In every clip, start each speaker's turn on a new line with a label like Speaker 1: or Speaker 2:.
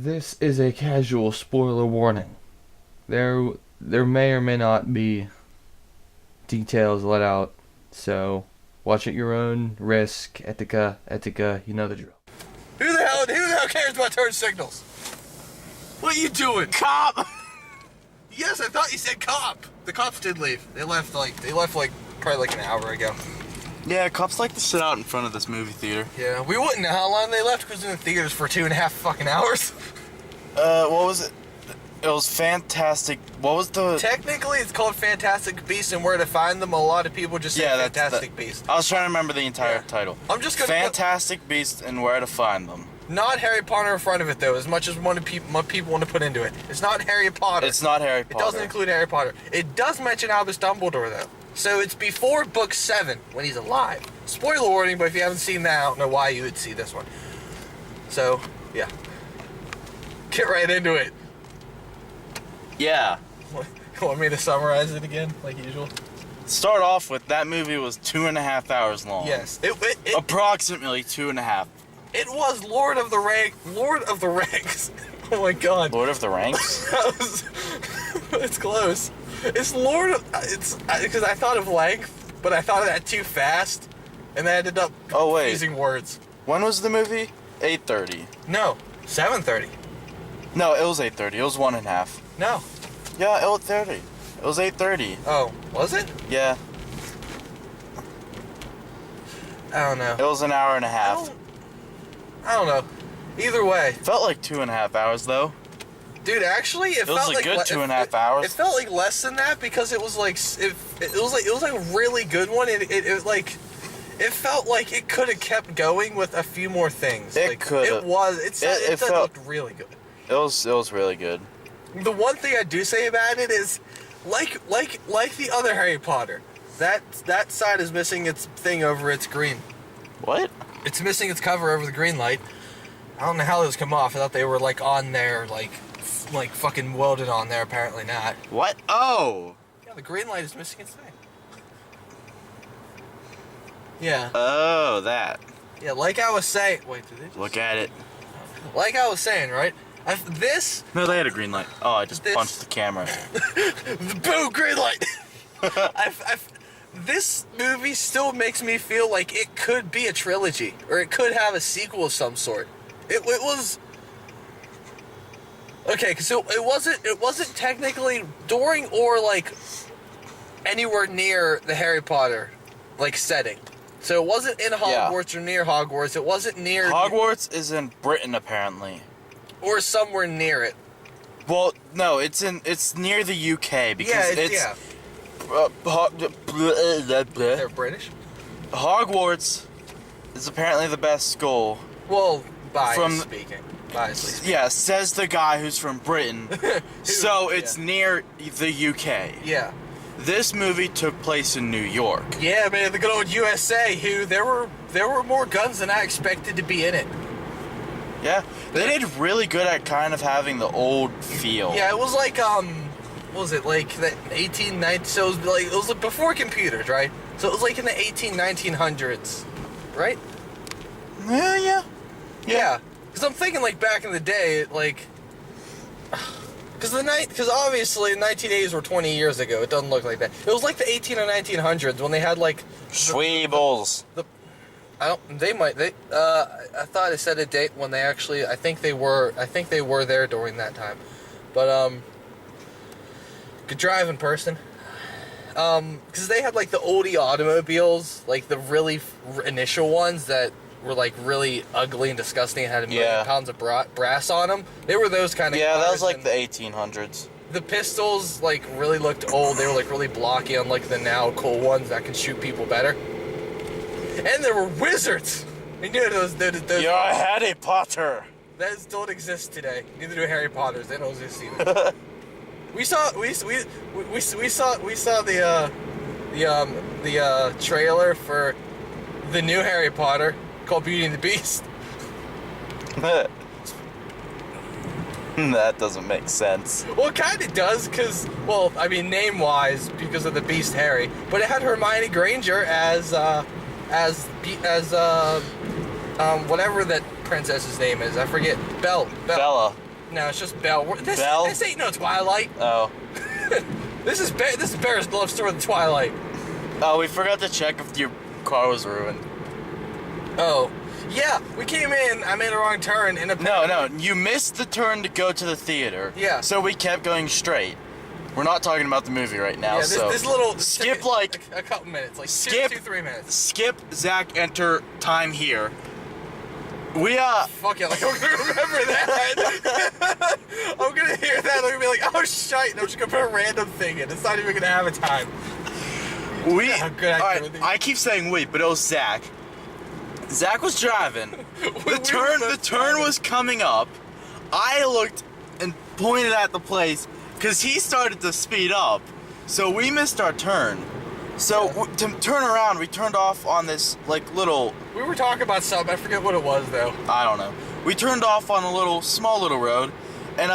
Speaker 1: This is a casual spoiler warning. There may or may not be details let out, so watch at your own risk. Etika, you know the drill.
Speaker 2: Who the hell cares about turn signals? What are you doing?
Speaker 3: Cop!
Speaker 2: Yes, I thought you said cop. The cops did leave. They left probably an hour ago.
Speaker 3: Yeah, cops like to sit out in front of this movie theater.
Speaker 2: Yeah, we wouldn't know how long they left because in the theaters for 2.5 fucking hours.
Speaker 3: What was it? It was Fantastic. What was the...
Speaker 2: Technically, it's called Fantastic Beasts and Where to Find Them. A lot of people just say Fantastic Beasts.
Speaker 3: I was trying to remember the entire title.
Speaker 2: I'm just gonna
Speaker 3: Fantastic Beasts and Where to Find Them.
Speaker 2: Not Harry Potter in front of it, though, as much as people want to put into it. It's not Harry Potter.
Speaker 3: It's not Harry Potter.
Speaker 2: It doesn't include Harry Potter. It does mention Albus Dumbledore, though. So it's before book 7, when he's alive. Spoiler warning, but if you haven't seen that, I don't know why you would see this one. So, yeah. Get right into it.
Speaker 3: Yeah.
Speaker 2: You want me to summarize it again, like usual?
Speaker 3: Start off with, that movie was 2.5 hours long.
Speaker 2: Yes.
Speaker 3: Approximately 2.5.
Speaker 2: It was Lord of the Rings. Oh my god.
Speaker 3: Lord of the Ranks?
Speaker 2: It's close. It's because I thought of length, but I thought of that too fast, and I ended up using words.
Speaker 3: When was the movie? 8:30.
Speaker 2: No, 7:30.
Speaker 3: No, it was 8:30. It was 1.5.
Speaker 2: No.
Speaker 3: Yeah, 8:30. It was 8:30.
Speaker 2: Oh, was it?
Speaker 3: Yeah.
Speaker 2: I don't know.
Speaker 3: It was an hour and a half.
Speaker 2: I don't know. Either way.
Speaker 3: Felt like 2.5 hours though.
Speaker 2: Dude, actually, it felt
Speaker 3: was a good 2.5 hours.
Speaker 2: It felt like less than that because it was like it was like a really good one. It felt like it could have kept going with a few more things.
Speaker 3: It could.
Speaker 2: It looked really good.
Speaker 3: It was really good.
Speaker 2: The one thing I do say about it is, like the other Harry Potter, that side is missing its thing over its green.
Speaker 3: What?
Speaker 2: It's missing its cover over the green light. I don't know how those come off. I thought they were like on there, like fucking welded on there. Apparently not.
Speaker 3: What? Oh.
Speaker 2: Yeah, the green light is missing its thing. Yeah.
Speaker 3: Oh, that.
Speaker 2: Yeah, like I was saying. Wait, did they just...
Speaker 3: Look at it.
Speaker 2: Like I was saying, right?
Speaker 3: No, they had a green light. Oh, I just punched the camera.
Speaker 2: Boom, green light. This movie still makes me feel like it could be a trilogy, or it could have a sequel of some sort. It was okay, because it wasn't technically during or like anywhere near the Harry Potter like setting. So it wasn't in Hogwarts or near Hogwarts. It wasn't near
Speaker 3: Hogwarts is in Britain apparently,
Speaker 2: or somewhere near it.
Speaker 3: Well, no, it's near the UK because
Speaker 2: They're British.
Speaker 3: Hogwarts is apparently the best school.
Speaker 2: Well, biasly speaking.
Speaker 3: Yeah, says the guy who's from Britain. So it's near the UK.
Speaker 2: Yeah.
Speaker 3: This movie took place in New York.
Speaker 2: Yeah, man, the good old USA. There were more guns than I expected to be in it.
Speaker 3: Yeah, they did really good at kind of having the old feel.
Speaker 2: Yeah, it was like what was it, like the 1890s? So it was like before computers, right? So it was like in the 1900s, right?
Speaker 3: Yeah.
Speaker 2: Because I'm thinking like back in the day, like, because obviously the 1980s were 20 years ago. It doesn't look like that. It was like the 18 or 1900s when they had like
Speaker 3: Schweebles.
Speaker 2: I thought it said a date when they actually. I think they were there during that time, but good driving person. Because they had like the oldie automobiles, like the really initial ones that were like really ugly and disgusting and had a million pounds of brass on them. They were those kind of cars.
Speaker 3: That was like the 1800s.
Speaker 2: The pistols like really looked old. They were like really blocky, unlike the now cool ones that can shoot people better. And there were wizards. You know those.
Speaker 3: You're Harry Potter.
Speaker 2: Those don't exist today. Neither do Harry Potters. They don't exist either. We saw the trailer for the new Harry Potter called Beauty and the Beast.
Speaker 3: That doesn't make sense.
Speaker 2: Well, it kind of does, because, well, I mean, name-wise, because of the Beast Harry, but it had Hermione Granger as whatever that princess's name is. I forget. Bella. No, it's just Belle.
Speaker 3: Belle?
Speaker 2: This ain't no Twilight.
Speaker 3: Oh.
Speaker 2: This is Bear's love story of the Twilight.
Speaker 3: Oh, we forgot to check if your car was ruined.
Speaker 2: Oh. Yeah, we came in, I made a wrong turn, and
Speaker 3: No, you missed the turn to go to the theater.
Speaker 2: Yeah.
Speaker 3: So we kept going straight. We're not talking about the movie right now,
Speaker 2: yeah,
Speaker 3: so...
Speaker 2: this little...
Speaker 3: Skip, like...
Speaker 2: A couple minutes, like
Speaker 3: Skip...
Speaker 2: 2-3 minutes.
Speaker 3: Skip, Zach, enter time here. We,
Speaker 2: Fuck yeah, like, I'm gonna remember that. I'm gonna hear that, I'm gonna be like, oh, shite, and I'm just gonna put a random thing in. It's not even gonna have a time.
Speaker 3: We...
Speaker 2: Yeah, good activity.
Speaker 3: I keep saying we, but it was Zach. Zach was driving. The turn was coming up. I looked and pointed at the place because he started to speed up. So we missed our turn. So to turn around, we turned off on this like little...
Speaker 2: We were talking about something, I forget what it was though.
Speaker 3: I don't know. We turned off on a small little road, and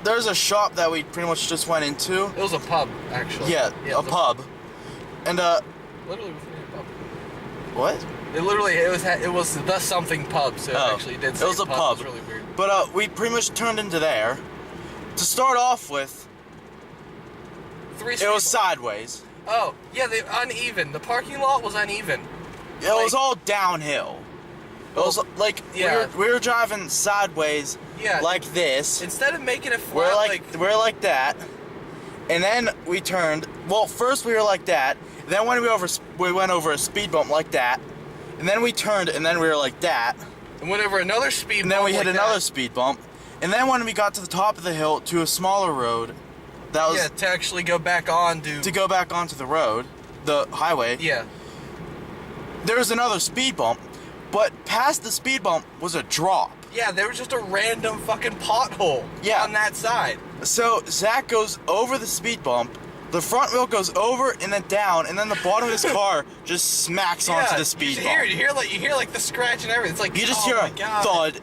Speaker 3: there's a shop that we pretty much just went into.
Speaker 2: It was a pub, actually.
Speaker 3: Yeah, a pub. And
Speaker 2: literally was a pub.
Speaker 3: what?
Speaker 2: It was the something pub, so it actually did say
Speaker 3: It was a pub.
Speaker 2: It was really weird.
Speaker 3: But we pretty much turned into there. To start off with, it was sideways.
Speaker 2: Oh, yeah, they uneven. The parking lot was uneven.
Speaker 3: It was all downhill. It was like we were driving sideways, like this.
Speaker 2: Instead of making it flat,
Speaker 3: we're like that, and then we turned. Well, first we were like that. Then when we went over a speed bump like that, and then we turned, and then we were like that.
Speaker 2: And went over another speed bump.
Speaker 3: And then we hit another speed bump, and then when we got to the top of the hill to a smaller road, that was
Speaker 2: to actually go back on
Speaker 3: to go back onto the road, the highway.
Speaker 2: Yeah.
Speaker 3: There was another speed bump, but past the speed bump was a drop.
Speaker 2: Yeah, there was just a random fucking pothole on that side.
Speaker 3: So Zach goes over the speed bump, the front wheel goes over and then down, and then the bottom of his car just smacks onto the speed bump.
Speaker 2: You hear like the scratch and everything. It's like
Speaker 3: you just hear a thud,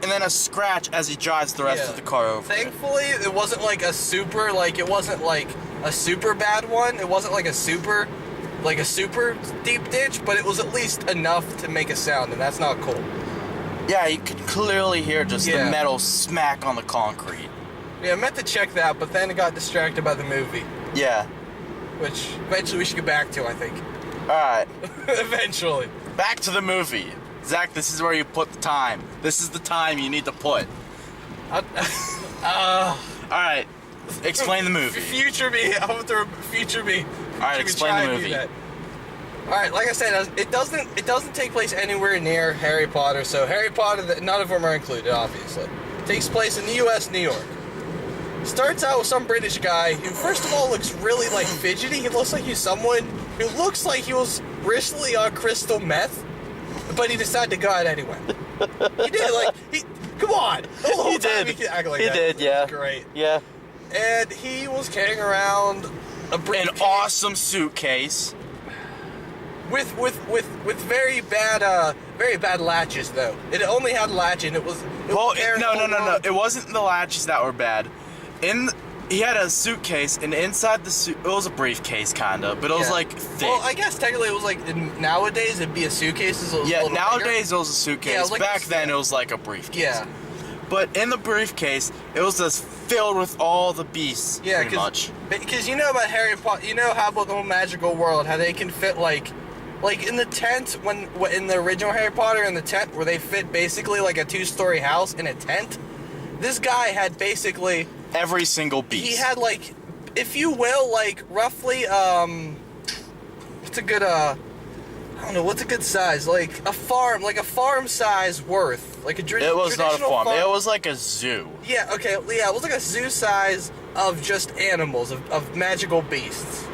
Speaker 3: and then a scratch as he drives the rest of the car over.
Speaker 2: Thankfully, it wasn't like a super bad one. It wasn't like a super deep ditch, but it was at least enough to make a sound, and that's not cool.
Speaker 3: Yeah, you could clearly hear just the metal smack on the concrete.
Speaker 2: Yeah, I meant to check that, but then I got distracted by the movie.
Speaker 3: Yeah.
Speaker 2: Which eventually we should get back to, I think.
Speaker 3: Alright.
Speaker 2: Eventually.
Speaker 3: Back to the movie. Zach, this is where you put the time. This is the time you need to put. Alright. Explain the movie.
Speaker 2: Future me. I want to future me.
Speaker 3: Alright, explain the movie.
Speaker 2: Alright, like I said, it doesn't take place anywhere near Harry Potter, so Harry Potter, none of them are included, obviously. It takes place in the U.S., New York. Starts out with some British guy who, first of all, looks really, like, fidgety. He looks like he's someone who looks like he was recently on crystal meth, but he decided to go out anyway. He did, come on! The whole time he act like that.
Speaker 3: He did, yeah.
Speaker 2: Great.
Speaker 3: Yeah.
Speaker 2: And he was carrying around an
Speaker 3: awesome suitcase.
Speaker 2: With very bad latches though. It only had latch and it was.
Speaker 3: No. It wasn't the latches that were bad. He had a suitcase, and inside the suit, it was a briefcase kinda, but it was like thick.
Speaker 2: Well, I guess technically it was like nowadays it'd be a suitcase.
Speaker 3: Nowadays it was a suitcase.
Speaker 2: Yeah, like
Speaker 3: back then it was like a briefcase.
Speaker 2: Yeah.
Speaker 3: But in the briefcase, it was just filled with all the beasts.
Speaker 2: Yeah,
Speaker 3: pretty much.
Speaker 2: Because you know about Harry Potter, you know how about the whole magical world, how they can fit like in the tent in the original Harry Potter, in the tent where they fit basically like a 2-story house in a tent. This guy had basically
Speaker 3: every single beast.
Speaker 2: He had like, if you will, like roughly what's a good I don't know, what's a good size? Like a farm size worth. Like a
Speaker 3: It was not a farm. It was like a zoo.
Speaker 2: Yeah, okay. Yeah, it was like a zoo size of just animals, of magical beasts.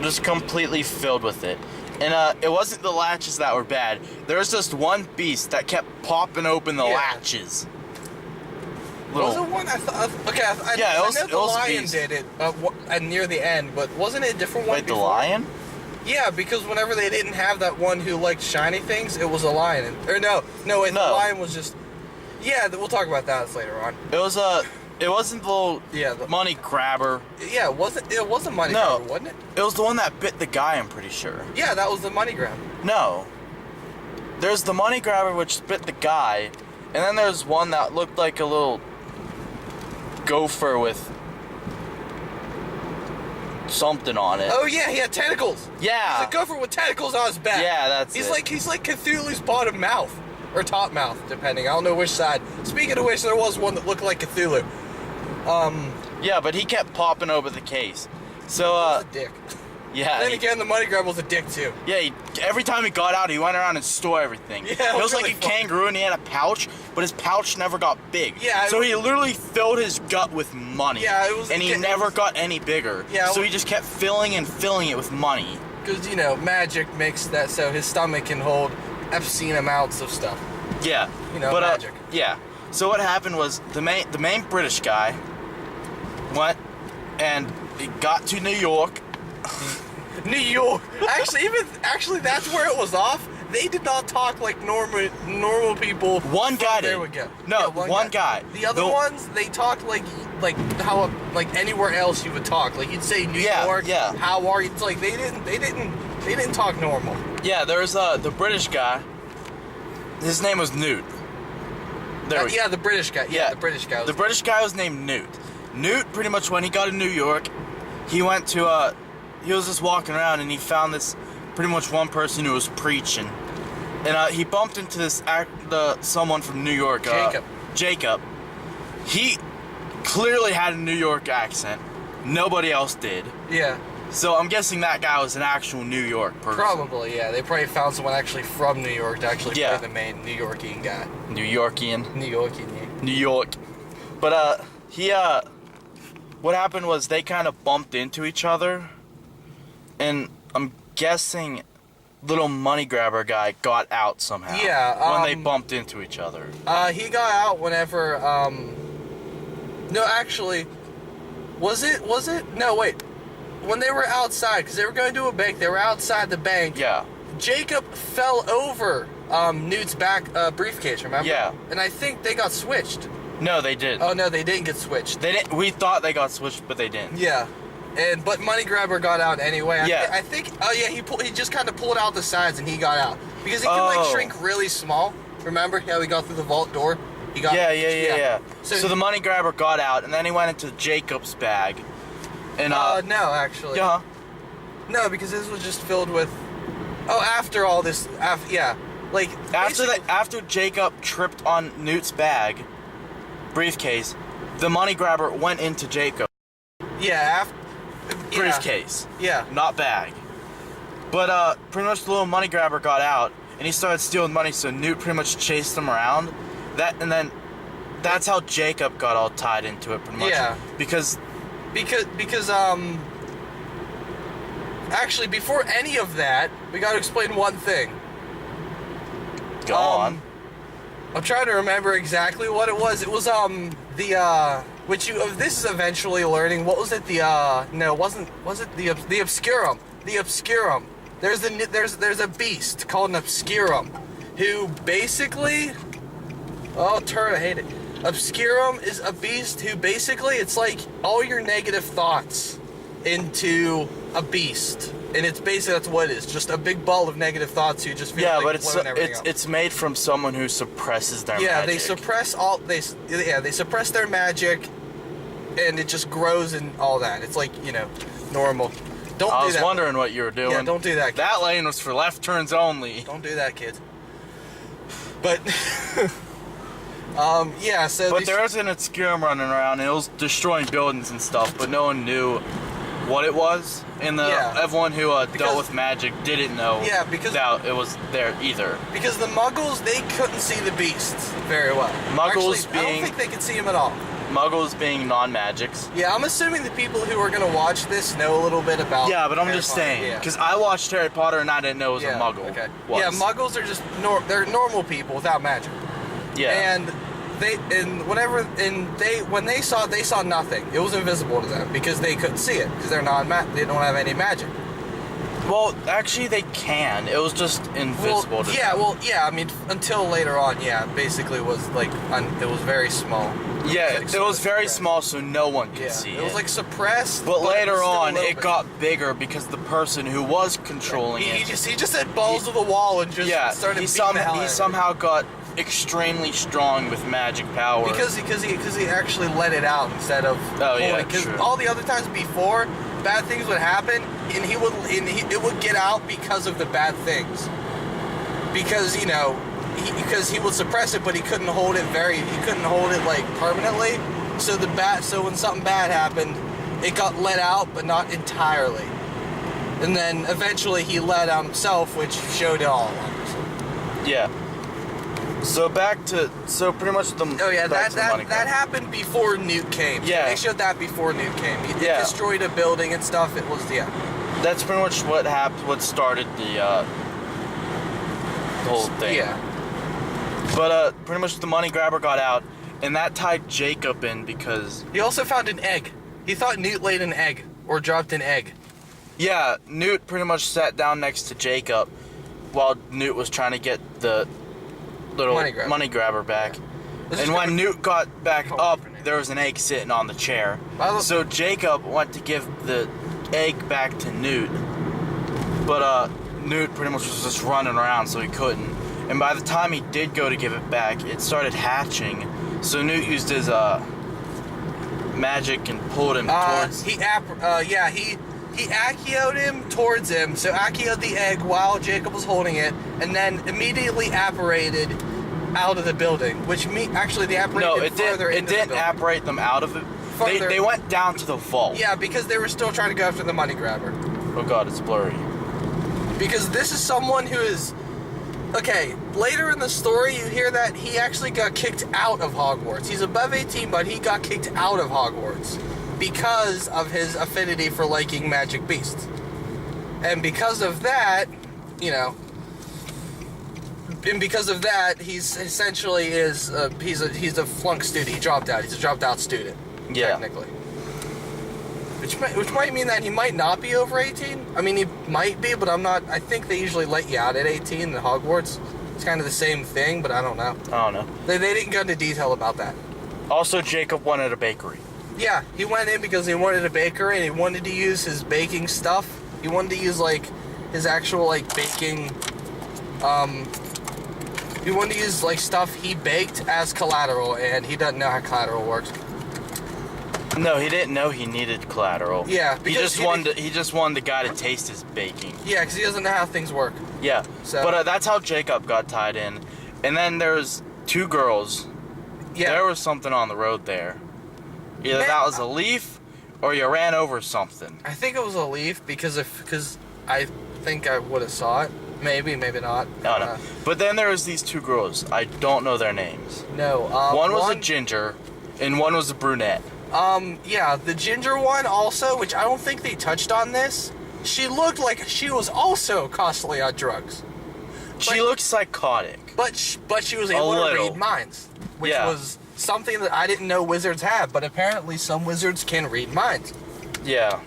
Speaker 3: Just completely filled with it. And it wasn't the latches that were bad. There was just one beast that kept popping open the latches.
Speaker 2: Was it one? I know the lion did it near the end, but wasn't it a different one?
Speaker 3: Wait, the lion?
Speaker 2: Yeah, because whenever they didn't have that one who liked shiny things, it was a lion. The lion was just. Yeah, we'll talk about that later on.
Speaker 3: It wasn't the money grabber.
Speaker 2: Yeah, it was a money grabber, wasn't it?
Speaker 3: It was the one that bit the guy, I'm pretty sure.
Speaker 2: Yeah, that was the money grabber.
Speaker 3: No. There's the money grabber which bit the guy, and then there's one that looked like a little gopher with something on it.
Speaker 2: Oh yeah, he had tentacles.
Speaker 3: Yeah.
Speaker 2: He's a gopher with tentacles on his back.
Speaker 3: Yeah, that's
Speaker 2: he's
Speaker 3: it.
Speaker 2: He's like Cthulhu's bottom mouth. Or top mouth, depending. I don't know which side. Speaking of which, there was one that looked like Cthulhu.
Speaker 3: Yeah, but he kept popping over the case. So,
Speaker 2: was a dick.
Speaker 3: yeah.
Speaker 2: Then again, the money grab was a dick too.
Speaker 3: Yeah, every time he got out, he went around and stole everything.
Speaker 2: Yeah,
Speaker 3: it was
Speaker 2: really
Speaker 3: like a
Speaker 2: fun.
Speaker 3: kangaroo, and he had a pouch, but his pouch never got big.
Speaker 2: Yeah,
Speaker 3: so he literally filled his gut with money.
Speaker 2: Yeah, it was.
Speaker 3: And he never got any bigger.
Speaker 2: Yeah,
Speaker 3: so he just kept filling and filling it with money.
Speaker 2: Because magic makes that so his stomach can hold obscene amounts of stuff.
Speaker 3: Yeah,
Speaker 2: but magic.
Speaker 3: Yeah. So what happened was the main British guy went and he got to New York.
Speaker 2: New York. Actually, that's where it was off. They did not talk like normal people.
Speaker 3: One guy did.
Speaker 2: There we go.
Speaker 3: No,
Speaker 2: Yeah,
Speaker 3: one guy.
Speaker 2: The other ones, they talked like how like anywhere else you would talk. Like you'd say New York.
Speaker 3: Yeah.
Speaker 2: How are you? It's like they didn't talk normal.
Speaker 3: Yeah, there's the British guy. His name was Newt.
Speaker 2: Yeah, the British guy. Yeah, the British guy.
Speaker 3: The British guy was named Newt. Newt, pretty much when he got to New York, he went to he was just walking around and he found this pretty much one person who was preaching, and he bumped into this someone from New York. Jacob. He clearly had a New York accent. Nobody else did.
Speaker 2: Yeah.
Speaker 3: So I'm guessing that guy was an actual New York person.
Speaker 2: Probably, yeah. They probably found someone actually from New York to actually play the main New Yorkian guy.
Speaker 3: New Yorkian.
Speaker 2: New Yorkian, yeah.
Speaker 3: New York. But what happened was they kind of bumped into each other, and I'm guessing little money grabber guy got out somehow.
Speaker 2: Yeah.
Speaker 3: When they bumped into each other.
Speaker 2: He got out whenever. No, actually, was it? No, wait. When they were outside, because they were going to do a bank, they were outside the bank.
Speaker 3: Yeah.
Speaker 2: Jacob fell over Newt's back briefcase, remember?
Speaker 3: Yeah.
Speaker 2: And I think they got switched.
Speaker 3: No, they didn't.
Speaker 2: Oh no, they didn't get switched.
Speaker 3: They didn't. We thought they got switched, but they didn't.
Speaker 2: Yeah. But Money Grabber got out anyway. I
Speaker 3: Yeah.
Speaker 2: think. Oh yeah, he just kind of pulled out the sides and he got out because he can like shrink really small. Remember how he got through the vault door? He got.
Speaker 3: Yeah. So the money grabber got out, and then he went into Jacob's bag. And
Speaker 2: no, actually.
Speaker 3: Yeah.
Speaker 2: No, because this was just filled with. Oh, after all this, yeah, like
Speaker 3: after Jacob tripped on Newt's briefcase, the money grabber went into Jacob.
Speaker 2: Yeah,
Speaker 3: Briefcase.
Speaker 2: Yeah.
Speaker 3: Not bag. But pretty much the little money grabber got out and he started stealing money, so Newt pretty much chased him around. That's how Jacob got all tied into it pretty much.
Speaker 2: Yeah.
Speaker 3: Because
Speaker 2: actually before any of that, we gotta explain one thing.
Speaker 3: Go on.
Speaker 2: I'm trying to remember exactly what it was. It was this is eventually learning. What was it? Was it the Obscurum? The Obscurum. There's a beast called an Obscurum, who basically, I hate it. Obscurum is a beast who basically, it's like all your negative thoughts into a beast. And it's basically, that's what it is. Just a big ball of negative thoughts who just feel like
Speaker 3: but
Speaker 2: it's
Speaker 3: made from someone who suppresses their magic.
Speaker 2: Yeah, they suppress their magic, and it just grows and all that. It's like, normal.
Speaker 3: I was wondering what you were doing.
Speaker 2: Yeah, don't do that, kid.
Speaker 3: That lane was for left turns only.
Speaker 2: Don't do that, kids. But yeah, so
Speaker 3: But there was an Obscurum running around and it was destroying buildings and stuff, but no one knew what it was, and everyone who dealt with magic didn't know that it was there either. Because
Speaker 2: the Muggles, they couldn't see the beasts very well. I don't think they could see them at all.
Speaker 3: Muggles being non-magics.
Speaker 2: Yeah, I'm assuming the people who are going to watch this know a little bit about
Speaker 3: but I'm just saying, because I watched Harry Potter and I didn't know it was a Muggle.
Speaker 2: Okay. Yeah, Muggles are just they're normal people without magic.
Speaker 3: Yeah.
Speaker 2: And when they saw nothing. It was invisible to them because they couldn't see it because they don't have any magic.
Speaker 3: Well, actually they can. It was just invisible to them.
Speaker 2: I mean, until later on, basically it was like it was very small.
Speaker 3: Yeah, it was very small, so no one could see it.
Speaker 2: It was like suppressed.
Speaker 3: But later on, it got bigger because the person who was controlling it.
Speaker 2: He just had balls to the wall and just started beating the hell out of it.
Speaker 3: He somehow got extremely strong with magic power.
Speaker 2: Because he actually let it out instead of because
Speaker 3: true.
Speaker 2: all the other times before bad things would happen and it would get out because of the bad things. Because because he would suppress it, but he couldn't hold it like permanently. So when something bad happened, it got let out, but not entirely. And then eventually he let out himself, which showed it all.
Speaker 3: Yeah. So pretty much the
Speaker 2: that happened before Newt came.
Speaker 3: Yeah.
Speaker 2: They showed that before Newt came. It destroyed a building and stuff. It was
Speaker 3: That's pretty much what happened. What started the whole thing.
Speaker 2: Yeah.
Speaker 3: But pretty much the money grabber got out, and that tied Jacob in because
Speaker 2: He also found an egg. He thought Newt laid an egg or dropped an egg.
Speaker 3: yeah, Newt pretty much sat down next to Jacob while Newt was trying to get the little money grabber back.
Speaker 2: Yeah.
Speaker 3: And when Newt got back up, there was an egg sitting on the chair. So Jacob went to give the egg back to Newt, but Newt pretty much was just running around, so he couldn't. And by the time he did go to give it back, it started hatching. So Newt used his magic and pulled him towards.
Speaker 2: He Acio'd him towards him. So Acio'd the egg while Jacob was holding it, and then immediately apparated out of the building. Which actually they apparated
Speaker 3: No, it
Speaker 2: further
Speaker 3: didn't. It
Speaker 2: into the
Speaker 3: didn't
Speaker 2: building.
Speaker 3: apparate them out of it. They went down to the vault.
Speaker 2: Yeah, because they were still trying to go after the money grabber.
Speaker 3: Oh god, it's blurry.
Speaker 2: Because this is someone who is... Okay, later in the story you hear that he actually got kicked out of Hogwarts. He's above 18, but he got kicked out of Hogwarts because of his affinity for liking magic beasts. And because of that, he's essentially he's a flunk student. He dropped out. He's a dropped out student.
Speaker 3: Yeah.
Speaker 2: Technically. Which might mean that he might not be over 18. I mean, he might be, but I'm not. I think they usually let you out at 18 in Hogwarts. It's kind of the same thing, but I don't know.
Speaker 3: I don't know.
Speaker 2: They didn't go into detail about that.
Speaker 3: Also, Jacob wanted a bakery.
Speaker 2: Yeah, he went in because he wanted a bakery and he wanted to use his baking stuff. He wanted to use, his actual, baking, he wanted to use, stuff he baked as collateral, and he doesn't know how collateral works.
Speaker 3: No, he didn't know he needed collateral.
Speaker 2: Yeah,
Speaker 3: he just wanted the guy to taste his baking.
Speaker 2: Yeah, because he doesn't know how things work.
Speaker 3: Yeah,
Speaker 2: so,
Speaker 3: but that's how Jacob got tied in. And then there's two girls.
Speaker 2: Yeah.
Speaker 3: There was something on the road there. Either that was a leaf, or you ran over something.
Speaker 2: I think it was a leaf because I think I would have saw it. Maybe, maybe not.
Speaker 3: I don't know. But then there was these two girls. I don't know their names.
Speaker 2: No.
Speaker 3: One was a ginger, and one was a brunette.
Speaker 2: Yeah, the ginger one also, which I don't think they touched on this. She looked like she was also constantly on drugs.
Speaker 3: She looked psychotic.
Speaker 2: But she was able to read minds, which was something that I didn't know wizards have. But apparently, some wizards can read minds.
Speaker 3: Yeah.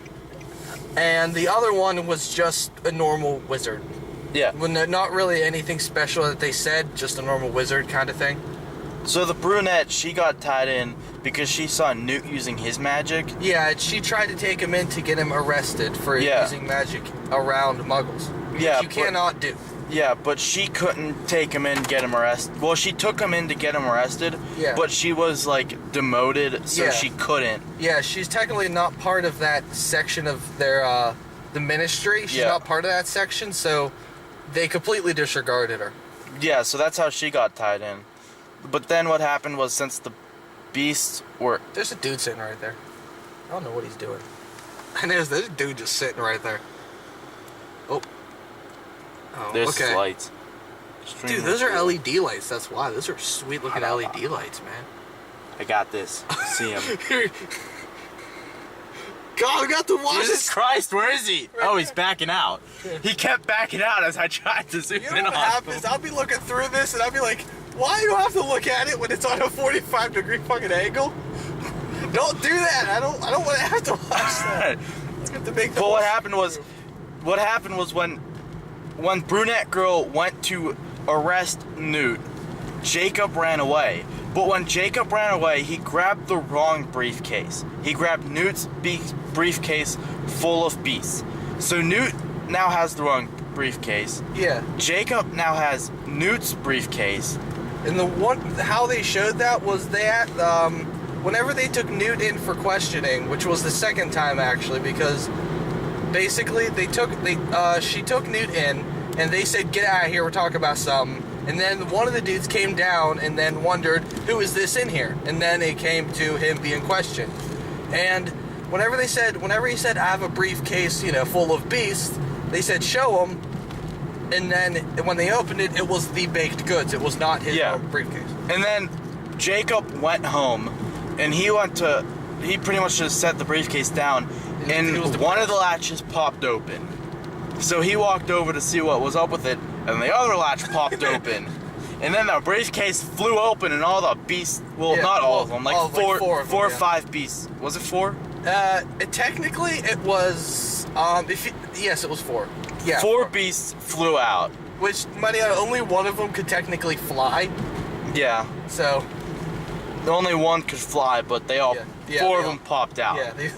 Speaker 2: And the other one was just a normal wizard.
Speaker 3: Yeah.
Speaker 2: Not really anything special that they said, just a normal wizard kind of thing.
Speaker 3: So the brunette, she got tied in because she saw Newt using his magic.
Speaker 2: Yeah, she tried to take him in to get him arrested for using magic around muggles.
Speaker 3: Yeah,
Speaker 2: which you cannot do.
Speaker 3: Yeah, but she couldn't take him in to get him arrested. Well, she took him in to get him arrested, but she was, demoted, so she couldn't.
Speaker 2: Yeah, she's technically not part of that section of their, the ministry. She's not part of that section, so they completely disregarded her.
Speaker 3: Yeah, so that's how she got tied in. But then what happened was, since the beasts were...
Speaker 2: There's a dude sitting right there. I don't know what he's doing. And there's this dude just sitting right there. Oh,
Speaker 3: there's lights.
Speaker 2: Dude, those are LED lights. That's why. Those are sweet looking LED lights, man.
Speaker 3: I got this. See him.
Speaker 2: God, I got to watch
Speaker 3: Jesus Christ, where is he? Oh, he's backing out. He kept backing out as I tried to zoom in on him.
Speaker 2: What happens? I'll be looking through this and I'll be like, why do I have to look at it when it's on a 45-degree fucking angle? Don't do that. I don't want to have to watch that. Let's get to make the.
Speaker 3: But what happened was when brunette girl went to arrest Newt, Jacob ran away. But when Jacob ran away, he grabbed the wrong briefcase. He grabbed Newt's briefcase full of beasts. So Newt now has the wrong briefcase.
Speaker 2: Yeah.
Speaker 3: Jacob now has Newt's briefcase,
Speaker 2: And how they showed that was that whenever they took Newt in for questioning, which was the second time actually, because basically she took Newt in and they said, "Get out of here, we're talking about something." And then one of the dudes came down and then wondered, "Who is this in here?" And then it came to him being questioned. And whenever he said, "I have a briefcase, full of beasts," they said, "Show him." And then when they opened it, it was the baked goods. It was not his own briefcase.
Speaker 3: And then Jacob went home, and he pretty much just set the briefcase down, and one of the latches popped open. So he walked over to see what was up with it, and the other latch popped open. And then the briefcase flew open, and all the beasts, not all of them, four or five beasts. Was it 4?
Speaker 2: Technically, it was, yes, it was 4. Yeah.
Speaker 3: 4 beasts flew out.
Speaker 2: Which, only one of them could technically fly.
Speaker 3: Yeah.
Speaker 2: So.
Speaker 3: Only one could fly, but they all, 4 of them popped out.
Speaker 2: Yeah.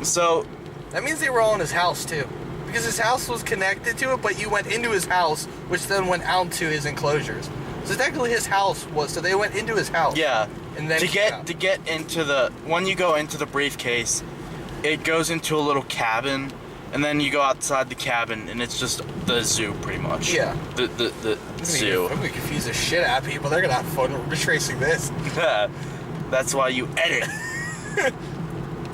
Speaker 3: So.
Speaker 2: That means they were all in his house, too. Because his house was connected to it, but you went into his house, which then went out to his enclosures. So technically his house so they went into his house.
Speaker 3: Yeah.
Speaker 2: And then
Speaker 3: to get into when you go into the briefcase, it goes into a little cabin, and then you go outside the cabin, and it's just the zoo, pretty much.
Speaker 2: Yeah.
Speaker 3: The zoo.
Speaker 2: I'm gonna confuse the shit out of people. They're gonna have fun retracing this.
Speaker 3: That's why you edit.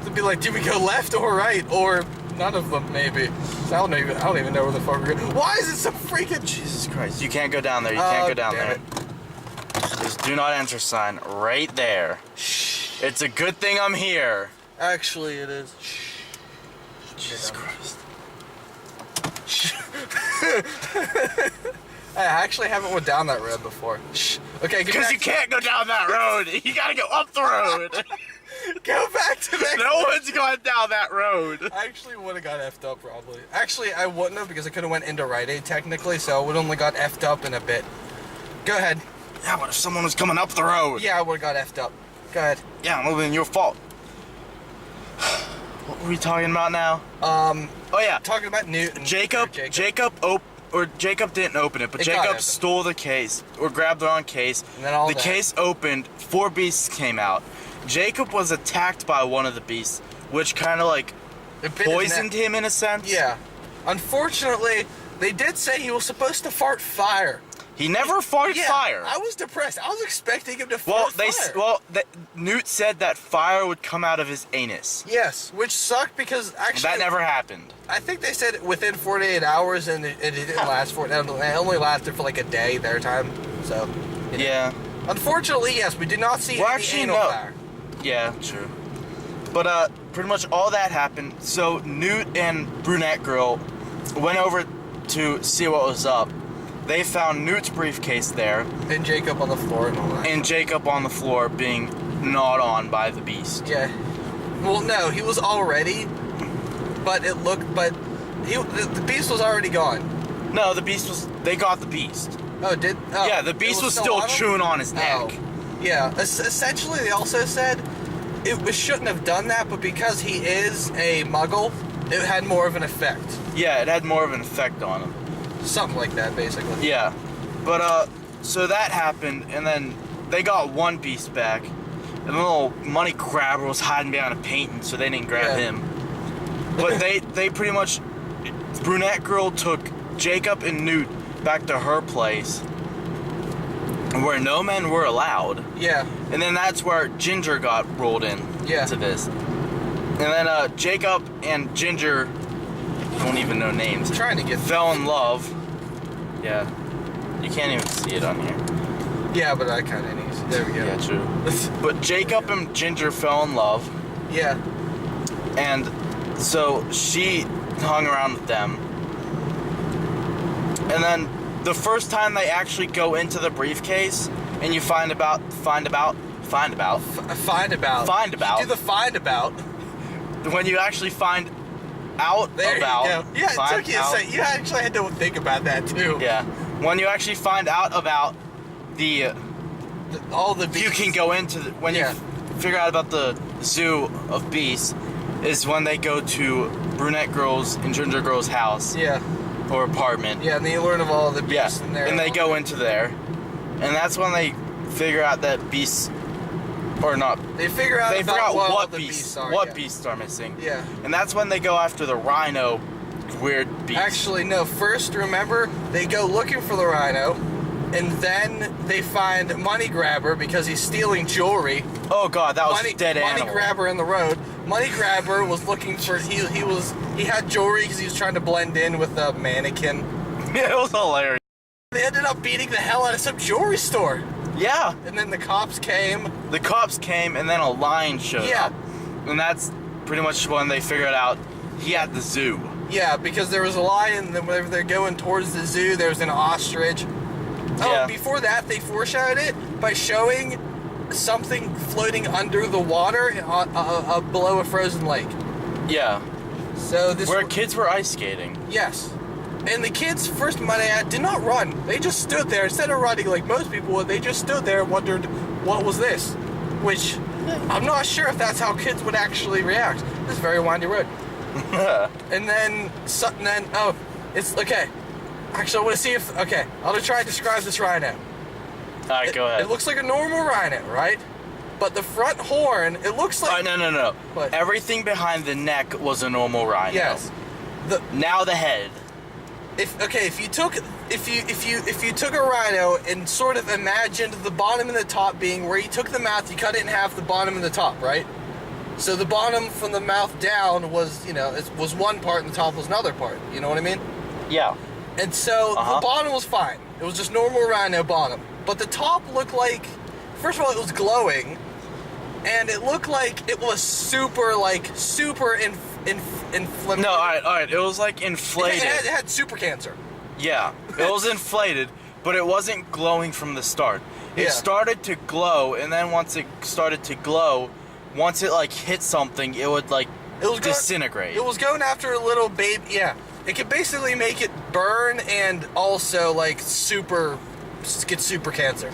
Speaker 2: To be like, do we go left or right, or none of them, maybe? So I don't even know where the fuck we're going. Why is it so freaking?
Speaker 3: Jesus Christ! You can't go down there. You can't go down there. There's do not enter sign right there. Shh. It's a good thing I'm here.
Speaker 2: Actually, it is.
Speaker 3: Jesus Christ.
Speaker 2: I actually haven't went down that road before. Shh. Okay,
Speaker 3: because you can't go down that road. You gotta go up the road.
Speaker 2: Go back to that.
Speaker 3: No one's going down that road.
Speaker 2: I actually would have got effed up probably. Actually, I wouldn't have because I could have went into Rite Aid technically, so I would only got effed up in a bit. Go ahead.
Speaker 3: Yeah, what if someone was coming up the road?
Speaker 2: Yeah, I would have got effed up. Go ahead.
Speaker 3: Yeah, well then your fault. What were we talking about now? Oh yeah.
Speaker 2: Talking about Newton.
Speaker 3: Jacob didn't open it, but Jacob stole the case, or grabbed the wrong case.
Speaker 2: And then the
Speaker 3: case opened, 4 beasts came out. Jacob was attacked by one of the beasts, which kind of like poisoned him in a sense.
Speaker 2: Yeah. Unfortunately, they did say he was supposed to fart fire.
Speaker 3: He never farted fire.
Speaker 2: I was depressed. I was expecting him to fart fire.
Speaker 3: Newt said that fire would come out of his anus.
Speaker 2: Yes, which sucked because actually
Speaker 3: that never happened.
Speaker 2: I think they said within 48 hours, and it didn't last for it. It only lasted for like a day their time. So.
Speaker 3: Yeah.
Speaker 2: Unfortunately, yes, we did not see any anal fire.
Speaker 3: Yeah, true. But pretty much all that happened. So Newt and Brunette Girl went over to see what was up. They found Newt's briefcase there.
Speaker 2: And Jacob on the floor and all that.
Speaker 3: And Jacob on the floor being gnawed on by the beast.
Speaker 2: Yeah. Well, no, he was already, but the beast was already gone.
Speaker 3: No, they got the beast.
Speaker 2: Oh, did? Oh,
Speaker 3: yeah, the beast was still chewing on his neck.
Speaker 2: Oh. Yeah, essentially they also said it shouldn't have done that, but because he is a muggle, it had more of an effect.
Speaker 3: Yeah, it had more of an effect on him.
Speaker 2: Something like that, basically.
Speaker 3: Yeah, but so that happened, and then they got one beast back, and the little money grabber was hiding behind a painting, so they didn't grab him. But they pretty much, Brunette Girl took Jacob and Newt back to her place, where no men were allowed.
Speaker 2: Yeah.
Speaker 3: And then that's where Ginger got rolled in to this. And then Jacob and Ginger, don't even know names, fell in love. Yeah. You can't even see it on here.
Speaker 2: Yeah, but I kind of need to. There we go.
Speaker 3: Yeah, true. But Jacob and Ginger fell in love.
Speaker 2: Yeah.
Speaker 3: And so she hung around with them. And then the first time they actually go into the briefcase and you find about.
Speaker 2: You do the find about.
Speaker 3: When you actually find out
Speaker 2: there
Speaker 3: about.
Speaker 2: You go. Yeah, it took you a second. You actually had to think about that too.
Speaker 3: Yeah. When you actually find out about
Speaker 2: all the beasts.
Speaker 3: You can go into you figure out about the zoo of beasts is when they go to Brunette Girl's and Ginger Girl's house.
Speaker 2: Yeah.
Speaker 3: Or apartment.
Speaker 2: Yeah, and then you learn of all the beasts in there.
Speaker 3: And they go into there. and that's when they figure out that beasts, or not.
Speaker 2: They figure out
Speaker 3: what
Speaker 2: the
Speaker 3: beasts
Speaker 2: are.
Speaker 3: what
Speaker 2: Yeah.
Speaker 3: beasts are missing.
Speaker 2: Yeah.
Speaker 3: And that's when they go after the rhino, weird beast.
Speaker 2: Actually, no. First, remember, they go looking for the rhino, and then they find Money Grabber because he's stealing jewelry.
Speaker 3: Oh god, that was a dead
Speaker 2: Money
Speaker 3: animal.
Speaker 2: Grabber in the road. Money Grabber was looking for he had jewelry because he was trying to blend in with the mannequin.
Speaker 3: It was hilarious.
Speaker 2: They ended up beating the hell out of some jewelry store,
Speaker 3: Yeah.
Speaker 2: and then the cops came.
Speaker 3: The cops came, and then a lion showed
Speaker 2: Yeah.
Speaker 3: up. And that's pretty much when they figured out he had the zoo.
Speaker 2: Yeah, because there was a lion, and then whenever they're going towards the zoo, there was an ostrich. Oh,
Speaker 3: Yeah.
Speaker 2: before that, they foreshadowed it by showing something floating under the water below a frozen lake.
Speaker 3: Yeah.
Speaker 2: So this
Speaker 3: Where kids were ice skating.
Speaker 2: Yes. And the kids, first might I add, did not run. They just stood there. Instead of running like most people would, they just stood there and wondered, what was this? Which, I'm not sure if that's how kids would actually react. This is a very windy road. And then, oh, it's, okay. Actually, I want to see if, okay, I'll try and describe this rhino.
Speaker 3: Alright, go ahead.
Speaker 2: It looks like a normal rhino, right? But the front horn, it looks like...
Speaker 3: no.
Speaker 2: What?
Speaker 3: Everything behind the neck was a normal rhino.
Speaker 2: Yes.
Speaker 3: Now the head.
Speaker 2: If you took a rhino and sort of imagined the bottom and the top being where you took the mouth, you cut it in half, the bottom and the top, right? So the bottom from the mouth down was, it was one part and the top was another part. You know what I mean?
Speaker 3: Yeah.
Speaker 2: And so the bottom was fine. It was just normal rhino bottom. But the top looked like, first of all, it was glowing, and it looked like it was super inflamed.
Speaker 3: No, alright. It was like inflated.
Speaker 2: It had super cancer.
Speaker 3: Yeah. It was inflated, but it wasn't glowing from the start. It
Speaker 2: Yeah.
Speaker 3: started to glow, and then once it started to glow, once it like hit something, it would like disintegrate.
Speaker 2: It was going after a little baby. Yeah. It could basically make it burn and also like get super cancer.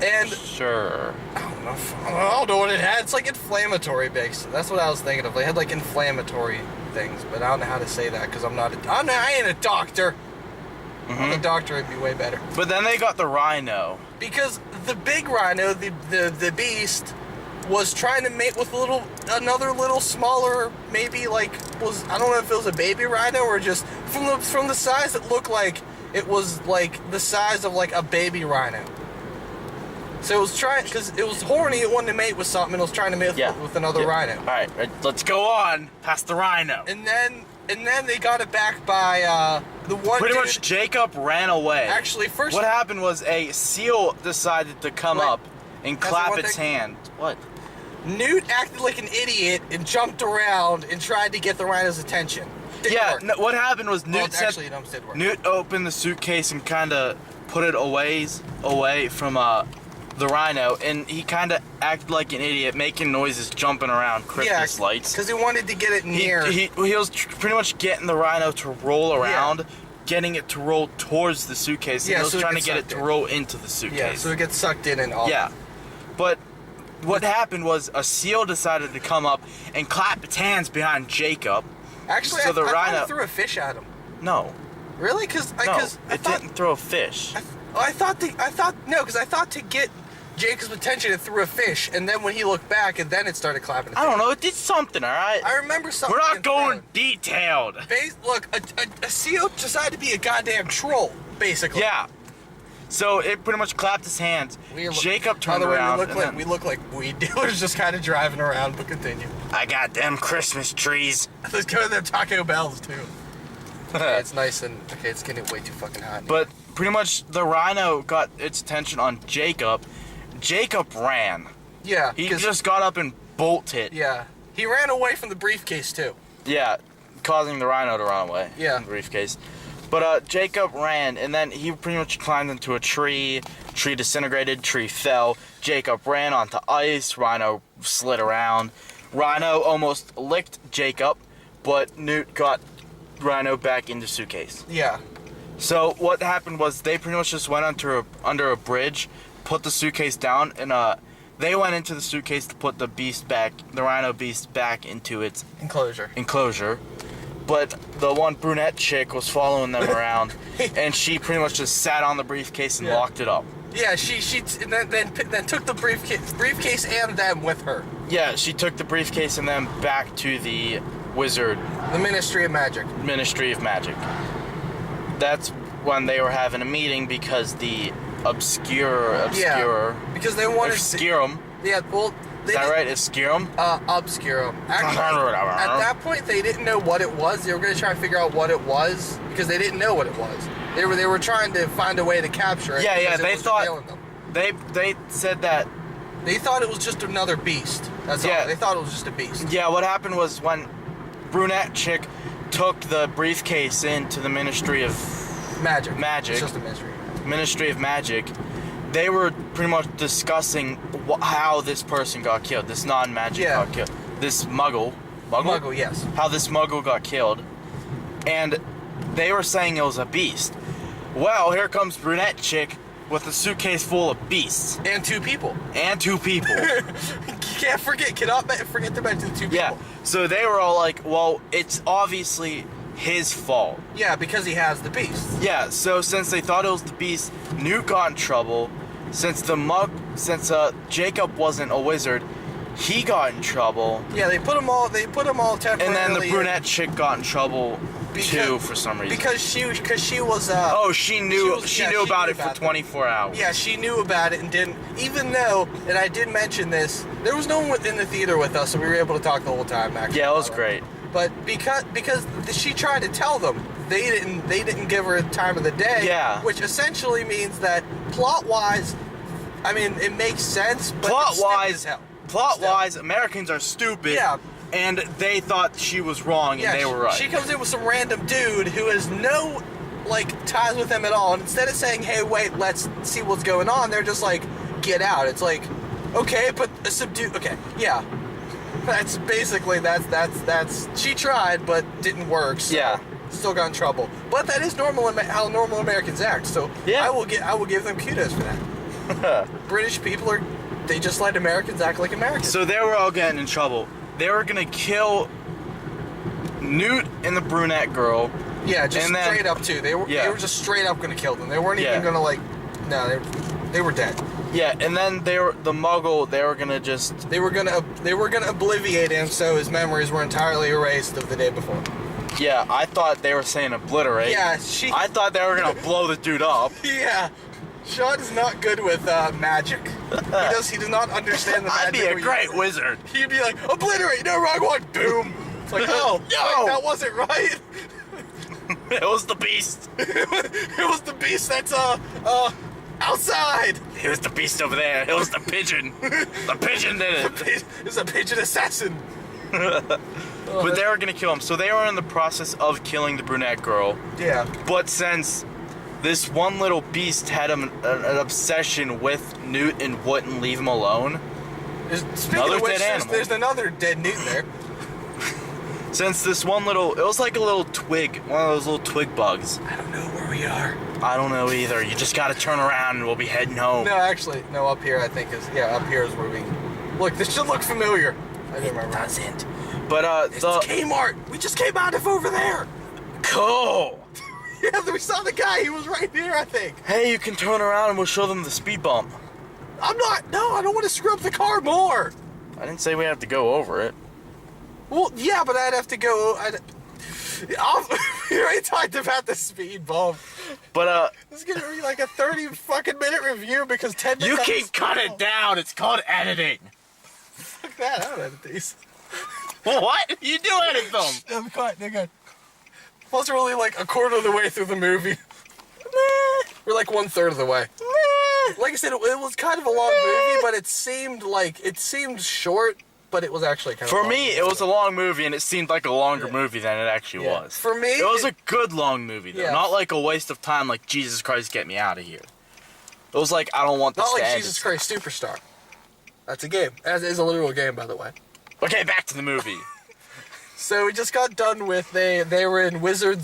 Speaker 2: And
Speaker 3: Sure.
Speaker 2: I don't know what it had. It's like inflammatory based. That's what I was thinking of. They had like inflammatory things, but I don't know how to say that because I ain't a doctor. If I'm a doctor, it'd be way better.
Speaker 3: But then they got the rhino.
Speaker 2: Because the big rhino, the beast, was trying to mate with another little smaller, maybe I don't know if it was a baby rhino or just from the size it looked like it was like the size of like a baby rhino. So it was trying, because it was horny, it wanted to mate with something, and it was trying to mate with another rhino.
Speaker 3: Alright, let's go on past the rhino.
Speaker 2: And then they got it back by the one
Speaker 3: Pretty
Speaker 2: dude.
Speaker 3: much Jacob ran away.
Speaker 2: Actually, first...
Speaker 3: What happened was a seal decided to come up and clap its hand. What?
Speaker 2: Newt acted like an idiot and jumped around and tried to get the rhino's attention. Didn't work.
Speaker 3: No, what happened was Newt
Speaker 2: actually, it almost did work.
Speaker 3: Newt opened the suitcase and kind of put it away from the rhino, and he kind of acted like an idiot, making noises, jumping around Christmas lights.
Speaker 2: Because he wanted to get it near.
Speaker 3: He was pretty much getting the rhino to roll around, getting it to roll towards the suitcase, and he was trying to get it to roll into the suitcase.
Speaker 2: Yeah, so it gets sucked in and all.
Speaker 3: Yeah, but what happened was a seal decided to come up and clap its hands behind Jacob.
Speaker 2: Actually,
Speaker 3: so the
Speaker 2: I
Speaker 3: rhino
Speaker 2: thought it threw a fish at him.
Speaker 3: No.
Speaker 2: Really? Because
Speaker 3: it didn't throw a fish.
Speaker 2: I thought to get Jacob's attention, it threw a fish, and then when he looked back, and then it started clapping.
Speaker 3: I don't know. It did something. All right.
Speaker 2: I remember something.
Speaker 3: We're not going detailed.
Speaker 2: Look, a seal decided to be a goddamn troll, basically.
Speaker 3: Yeah. So it pretty much clapped his hands. Jacob turned around.
Speaker 2: We look like weed dealers just kind of driving around, but continue.
Speaker 3: I got them Christmas trees.
Speaker 2: Let's go to them Taco Bells, too. Okay, it's nice and... Okay, it's getting way too fucking hot.
Speaker 3: But pretty much the rhino got its attention on Jacob. Jacob ran.
Speaker 2: Yeah.
Speaker 3: He just got up and bolted.
Speaker 2: Yeah. He ran away from the briefcase, too.
Speaker 3: Yeah, causing the rhino to run away.
Speaker 2: Yeah.
Speaker 3: From the briefcase. But Jacob ran, and then he pretty much climbed into a tree. Tree disintegrated, tree fell. Jacob ran onto ice. Rhino slid around. Rhino almost licked Jacob, but Newt got Rhino back into suitcase.
Speaker 2: Yeah.
Speaker 3: So what happened was they pretty much just went under a bridge, put the suitcase down, and they went into the suitcase to put the rhino beast back into its
Speaker 2: enclosure.
Speaker 3: but the one brunette chick was following them around, and she pretty much just sat on the briefcase and locked it up.
Speaker 2: Yeah, she then took the briefcase and them with her.
Speaker 3: Yeah, she took the briefcase and them back to the wizard.
Speaker 2: The Ministry of Magic.
Speaker 3: Ministry of Magic. That's when they were having a meeting because the obscure.
Speaker 2: Yeah, because they wanted
Speaker 3: Obscurum.
Speaker 2: Yeah, well.
Speaker 3: Is that right? Obscurum?
Speaker 2: Obscurum. Actually, at that point, they didn't know what it was. They were going to try and figure out what it was because they didn't know what it was. They were trying to find a way to capture it.
Speaker 3: Yeah. They thought they said that
Speaker 2: they thought it was just another beast. That's all. They thought it was just a beast.
Speaker 3: Yeah. What happened was when brunette chick took the briefcase into the Ministry of
Speaker 2: Magic.
Speaker 3: It's
Speaker 2: just a mystery.
Speaker 3: Ministry of Magic. They were pretty much discussing how this person got killed. This non-magic got killed. This muggle.
Speaker 2: Muggle, yes.
Speaker 3: How this muggle got killed. And they were saying it was a beast. Well, here comes brunette chick with a suitcase full of beasts.
Speaker 2: And two people.
Speaker 3: Cannot
Speaker 2: forget to mention the two people.
Speaker 3: Yeah, so they were all like, well, it's obviously his fault.
Speaker 2: Yeah, because he has the beast.
Speaker 3: Yeah, so since they thought it was the beast, Newt got in trouble. Since Jacob wasn't a wizard, he got in trouble.
Speaker 2: Yeah, they put them all temporarily.
Speaker 3: And then the brunette chick got in trouble too for some reason.
Speaker 2: Because she was
Speaker 3: she knew about it for 24 hours.
Speaker 2: Yeah, she knew about it and didn't, even though, and I did mention this, there was no one in the theater with us, so we were able to talk the whole time actually.
Speaker 3: Yeah, it was great.
Speaker 2: But because she tried to tell them, they didn't give her time of the day.
Speaker 3: Yeah.
Speaker 2: Which essentially means that plot-wise, I mean, it makes sense, but
Speaker 3: plot-wise, Americans are stupid.
Speaker 2: Yeah.
Speaker 3: And they thought she was wrong, and they were right.
Speaker 2: She comes in with some random dude who has no, ties with him at all. And instead of saying, hey, wait, let's see what's going on, they're just like, get out. It's like, okay, but okay, yeah. That's basically, that's, she tried, but didn't work, so still got in trouble. But that is how normal Americans act, so I will give them kudos for that. British people they just let Americans act like Americans.
Speaker 3: So they were all getting in trouble. They were gonna kill Newt and the brunette girl.
Speaker 2: Yeah, just straight up too. They were just straight up gonna kill them. They weren't even gonna they were dead.
Speaker 3: Yeah, and then the muggle, they were gonna
Speaker 2: obliviate him so his memories were entirely erased of the day before.
Speaker 3: Yeah, I thought they were saying obliterate.
Speaker 2: Yeah,
Speaker 3: I thought they were gonna blow the dude up.
Speaker 2: Yeah. Sean is not good with magic. He does not understand the magic.
Speaker 3: I'd be a great wizard.
Speaker 2: He'd be like, obliterate, no, wrong one, boom. It's like, no, that wasn't right.
Speaker 3: It was the beast.
Speaker 2: It was the beast that's outside.
Speaker 3: It was the beast over there. It was the pigeon. The pigeon did it.
Speaker 2: It was a pigeon assassin.
Speaker 3: But they were gonna kill him, so they were in the process of killing the brunette girl.
Speaker 2: Yeah.
Speaker 3: But since this one little beast had an obsession with Newt and wouldn't leave him alone.
Speaker 2: Speaking of which, there's another dead Newt there.
Speaker 3: Since this one it was like a little twig, one of those little twig bugs.
Speaker 2: I don't know where we are.
Speaker 3: I don't know either. You just gotta turn around and we'll be heading home.
Speaker 2: No, actually, no, up here I think up here is where we... Look, this should look familiar. I didn't remember.
Speaker 3: It doesn't. But,
Speaker 2: it's Kmart. We just came out of over there.
Speaker 3: Cool.
Speaker 2: Yeah, we saw the guy. He was right here, I think.
Speaker 3: Hey, you can turn around and we'll show them the speed bump.
Speaker 2: No, I don't want to screw up the car more.
Speaker 3: I didn't say we have to go over it.
Speaker 2: Well, yeah, but I'd have to go. We already talked about the speed bump.
Speaker 3: But,
Speaker 2: this is going to be like a 30 fucking minute review because 10 minutes.
Speaker 3: You keep cutting down. It's called editing.
Speaker 2: Fuck that. I don't edit these.
Speaker 3: What? You do edit them.
Speaker 2: I'm cut. They're good. Plus, we're only like a quarter of the way through the movie. We're like 1/3 of the way. Like I said, it was kind of a long movie, but it seemed short, but it was actually kind of
Speaker 3: For me, it was a long movie, and it seemed like a longer movie than it actually was.
Speaker 2: For me...
Speaker 3: It was a good long movie, though. Not like a waste of time, like, Jesus Christ, get me out of here. It was like, I don't want this to end.
Speaker 2: Not like Jesus Christ Superstar. That's a game. As is a literal game, by the way.
Speaker 3: Okay, back to the movie.
Speaker 2: So we just got done with they were in wizard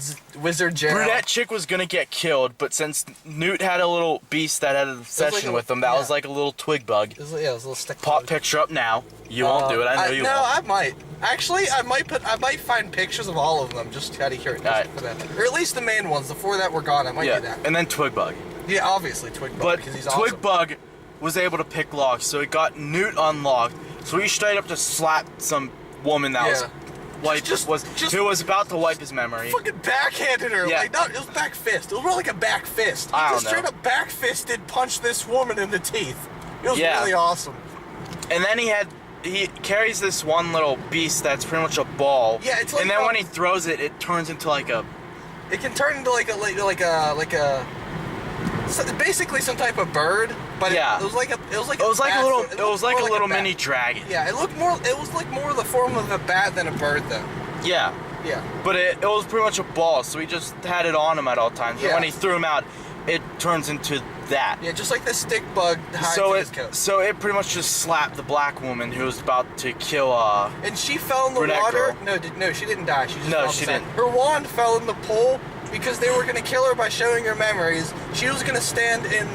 Speaker 2: jail.
Speaker 3: Brunette chick was gonna get killed, but since Newt had a little beast that had a session with him, that was like a little twig bug.
Speaker 2: It was a little stick
Speaker 3: Pop
Speaker 2: bug.
Speaker 3: picture up now. You won't do it. I know you
Speaker 2: no,
Speaker 3: won't.
Speaker 2: I might. Actually, I might find pictures of all of them just out of curiosity for that. Or at least the main ones. The 4 that were gone, I might do that.
Speaker 3: And then twig bug.
Speaker 2: Yeah, obviously twig bug
Speaker 3: But
Speaker 2: because he's
Speaker 3: twig
Speaker 2: awesome.
Speaker 3: bug was able to pick locks, so it got Newt unlocked. So he straight up just slapped some woman that was who was about to wipe his memory.
Speaker 2: Fucking backhanded her.
Speaker 3: Yeah.
Speaker 2: Like, no, it was back fist. It was more like a back fist. He
Speaker 3: I
Speaker 2: just
Speaker 3: don't know.
Speaker 2: straight up back fisted, punched this woman in the teeth. It was
Speaker 3: Yeah.
Speaker 2: really awesome.
Speaker 3: And then he carries this one little beast that's pretty much a ball.
Speaker 2: Yeah, it's like
Speaker 3: and then when he throws it, it turns into like a.
Speaker 2: It can turn into like basically some type of bird, but
Speaker 3: Yeah.
Speaker 2: it was like a
Speaker 3: little mini dragon.
Speaker 2: Yeah, it was like more the form of a bat than a bird though.
Speaker 3: Yeah.
Speaker 2: Yeah.
Speaker 3: But it was pretty much a ball, so he just had it on him at all times.
Speaker 2: Yeah.
Speaker 3: And when he threw him out, it turns into that.
Speaker 2: Yeah, just like the stick bug hides
Speaker 3: So
Speaker 2: in his coat.
Speaker 3: so it pretty much just slapped the black woman who was about to kill
Speaker 2: And she fell in the
Speaker 3: brunette
Speaker 2: water.
Speaker 3: girl.
Speaker 2: No, she didn't die. She just
Speaker 3: No,
Speaker 2: fell
Speaker 3: she
Speaker 2: inside.
Speaker 3: didn't.
Speaker 2: Her wand fell in the pool because they were gonna kill her by showing her memories. She was gonna stand in.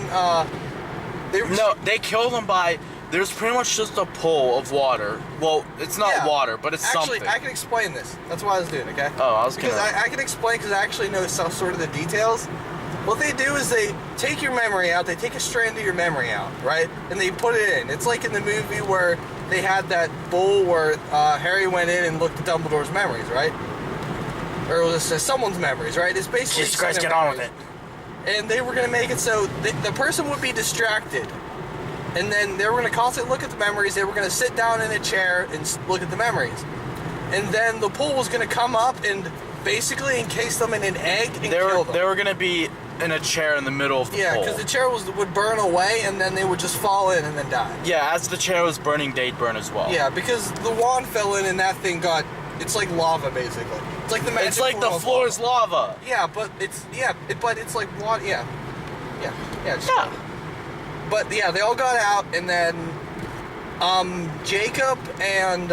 Speaker 3: They killed him by. There's pretty much just a pool of water. Well, it's not
Speaker 2: Yeah.
Speaker 3: water, but it's
Speaker 2: Actually,
Speaker 3: something.
Speaker 2: I can explain this. That's what I was doing. Okay.
Speaker 3: Oh, I was
Speaker 2: Because
Speaker 3: gonna.
Speaker 2: I can explain because I actually know some sort of the details. What they do is they take your memory out, they take a strand of your memory out, right? And they put it in. It's like in the movie where they had that bowl where Harry went in and looked at Dumbledore's memories, right? Or it was someone's memories, right? It's basically
Speaker 3: Jesus Christ,
Speaker 2: their
Speaker 3: get on with
Speaker 2: memories.
Speaker 3: it.
Speaker 2: And they were going to make it so the person would be distracted. And then they were going to constantly look at the memories. They were going to sit down in a chair and look at the memories. And then the pool was going to come up and basically encase them in an egg and kill them.
Speaker 3: They were gonna be in a chair in the middle of the
Speaker 2: Yeah,
Speaker 3: pool.
Speaker 2: because the chair would burn away and then they would just fall in and then die.
Speaker 3: Yeah, as the chair was burning, they'd burn as well.
Speaker 2: Yeah, because the wand fell in and that thing it's like lava basically. It's like the magic
Speaker 3: It's like the
Speaker 2: of
Speaker 3: floor is lava.
Speaker 2: Yeah, but it's like water. Yeah. Just,
Speaker 3: Yeah.
Speaker 2: But yeah, they all got out and then Jacob and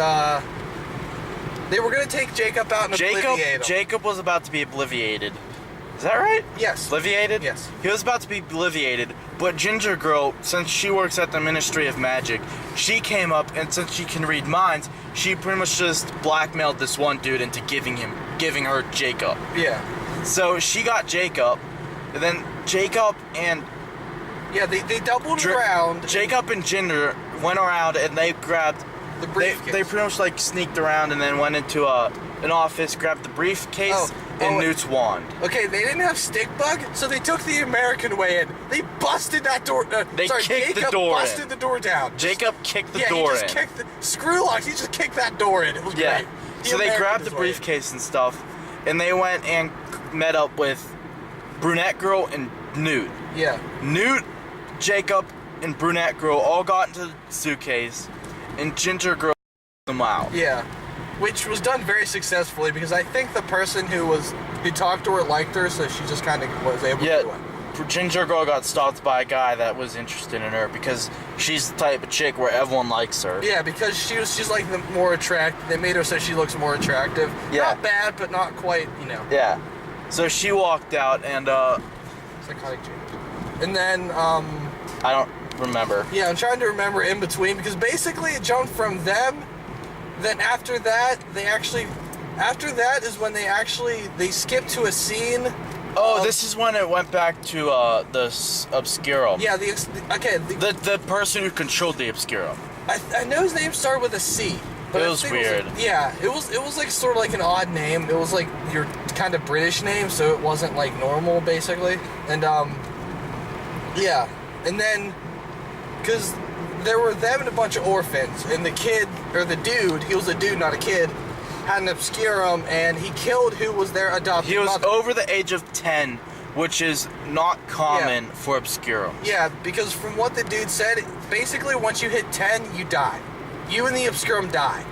Speaker 2: they were gonna take Jacob out and obliviate him.
Speaker 3: Jacob was about to be obliviated. Is that right?
Speaker 2: Yes.
Speaker 3: Obliviated?
Speaker 2: Yes.
Speaker 3: He was about to be obliviated, but Ginger Girl, since she works at the Ministry of Magic, she came up, and since she can read minds, she pretty much just blackmailed this one dude into giving her Jacob.
Speaker 2: Yeah.
Speaker 3: So she got Jacob, and then Jacob and
Speaker 2: Yeah, they doubled around.
Speaker 3: Jacob and Ginger went around and they grabbed
Speaker 2: The briefcase.
Speaker 3: They pretty much like sneaked around and then went into an office, grabbed the briefcase and Newt's wand.
Speaker 2: Okay, they didn't have stick bug, so they took the American way in. They busted that door.
Speaker 3: Kicked
Speaker 2: Jacob
Speaker 3: the door
Speaker 2: busted
Speaker 3: in.
Speaker 2: the door down.
Speaker 3: Jacob kicked the
Speaker 2: Yeah,
Speaker 3: door
Speaker 2: he just
Speaker 3: in.
Speaker 2: kicked the screw locks. He just kicked that door in. It was
Speaker 3: Yeah.
Speaker 2: great.
Speaker 3: So they grabbed the briefcase and stuff, and they went and met up with Brunette Girl and Newt.
Speaker 2: Yeah.
Speaker 3: Newt, Jacob, and Brunette Girl all got into the suitcase, and Ginger Girl them out.
Speaker 2: Yeah. Which was done very successfully because I think the person who talked to her liked her, so she just kind of was able to do it.
Speaker 3: Yeah, Ginger Girl got stopped by a guy that was interested in her because she's the type of chick where everyone likes her.
Speaker 2: Yeah, because she's like the more attractive. They made her so she looks more attractive.
Speaker 3: Yeah.
Speaker 2: Not bad, but not quite,
Speaker 3: Yeah. So she walked out and
Speaker 2: psychotic change. And then
Speaker 3: I don't remember.
Speaker 2: yeah, I'm trying to remember in between because basically it jumped from them. Then after that is when they skipped to a scene.
Speaker 3: Oh, this is when it went back to the Obscurum.
Speaker 2: Yeah,
Speaker 3: The person who controlled the Obscurum.
Speaker 2: I know his name started with a C. But
Speaker 3: It
Speaker 2: I
Speaker 3: was
Speaker 2: think
Speaker 3: weird.
Speaker 2: It was like sort of like an odd name. It was like your kind of British name, so it wasn't like normal basically. And yeah, and then because there were them and a bunch of orphans, and the kid or the dude, he was a dude, not a kid, had an Obscurum, and he killed who was their adopted
Speaker 3: He was
Speaker 2: mother.
Speaker 3: over the age of 10, which is not common for Obscurum.
Speaker 2: Yeah, because from what the dude said, basically once you hit 10, you die. You and the Obscurum die.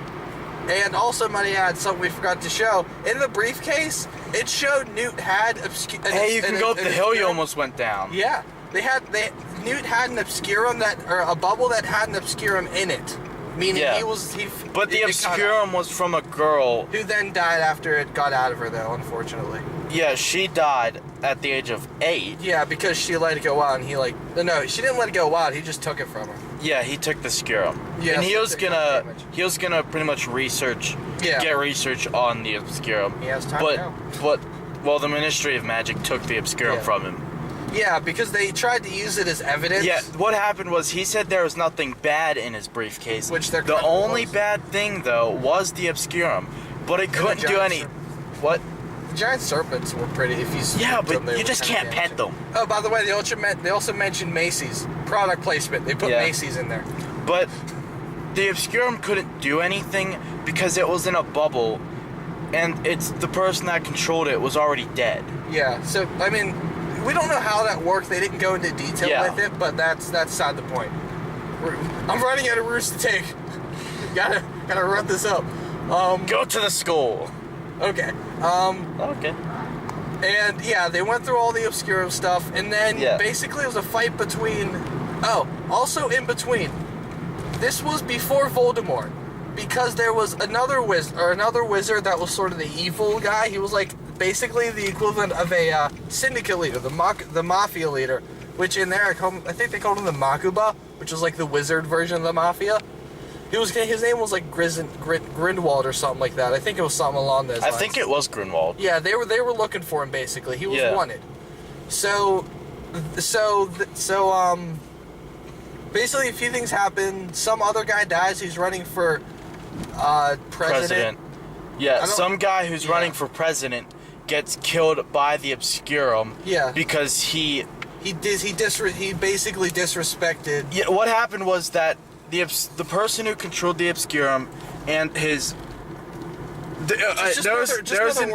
Speaker 2: And also, might I add, something we forgot to show, in the briefcase, it showed Newt had
Speaker 3: Hey, you can go up the hill you almost went down.
Speaker 2: Yeah. Newt had an Obscurum or a bubble that had an Obscurum in it. Meaning
Speaker 3: Yeah. But the
Speaker 2: it got out.
Speaker 3: Obscurum was from a girl.
Speaker 2: Who then died after it got out of her, though, unfortunately.
Speaker 3: Yeah, she died at the age of 8.
Speaker 2: Yeah, because she let it go out, and he no, she didn't let it go out. He just took it from her.
Speaker 3: Yeah, he took the Obscurum.
Speaker 2: Yeah,
Speaker 3: and
Speaker 2: so it took damage.
Speaker 3: he was gonna pretty much
Speaker 2: Yeah.
Speaker 3: get research on the Obscurum.
Speaker 2: He has time now.
Speaker 3: Well, the Ministry of Magic took the Obscurum
Speaker 2: Yeah.
Speaker 3: from him.
Speaker 2: Yeah, because they tried to use it as evidence.
Speaker 3: Yeah, what happened was he said there was nothing bad in his briefcase.
Speaker 2: Which there
Speaker 3: the
Speaker 2: kinda
Speaker 3: only
Speaker 2: was.
Speaker 3: bad thing though was the Obscurum, but it couldn't do
Speaker 2: giant
Speaker 3: any.
Speaker 2: serpent.
Speaker 3: What?
Speaker 2: The giant serpents were pretty. If you
Speaker 3: Yeah,
Speaker 2: spooked them,
Speaker 3: but
Speaker 2: they
Speaker 3: you
Speaker 2: were
Speaker 3: just
Speaker 2: kinda
Speaker 3: can't pet
Speaker 2: damaging.
Speaker 3: them.
Speaker 2: Oh, by the way, they also mentioned Macy's product placement. They put
Speaker 3: Yeah.
Speaker 2: Macy's in there.
Speaker 3: But the Obscurum couldn't do anything because it was in a bubble, and the person that controlled it was already dead.
Speaker 2: Yeah. So I mean, we don't know how that worked. They didn't go into detail
Speaker 3: Yeah.
Speaker 2: with it, but that's beside the point. I'm running out of routes to take. gotta run this up.
Speaker 3: Go to the school.
Speaker 2: Okay.
Speaker 3: Okay.
Speaker 2: And yeah, they went through all the Obscurum stuff, and then
Speaker 3: Yeah.
Speaker 2: basically it was a fight between. Oh, also in between. This was before Voldemort, because there was another wizard that was sort of the evil guy. He was like basically the equivalent of a syndicate leader, the mafia leader, which in there I think they called him the Makuba, which was like the wizard version of the mafia. His name was like Grindelwald or something like that. I think it was something along those lines.
Speaker 3: I think it was Grindelwald.
Speaker 2: Yeah, they were looking for him basically. He was
Speaker 3: Yeah.
Speaker 2: wanted. So basically a few things happen. Some other guy dies. He's running for president.
Speaker 3: Yeah,
Speaker 2: I don't-
Speaker 3: some guy who's
Speaker 2: yeah.
Speaker 3: running for president gets killed by the Obscurum.
Speaker 2: Yeah.
Speaker 3: Because he
Speaker 2: basically disrespected.
Speaker 3: Yeah, what happened was that the person who controlled the Obscurum and his
Speaker 2: Just another
Speaker 3: an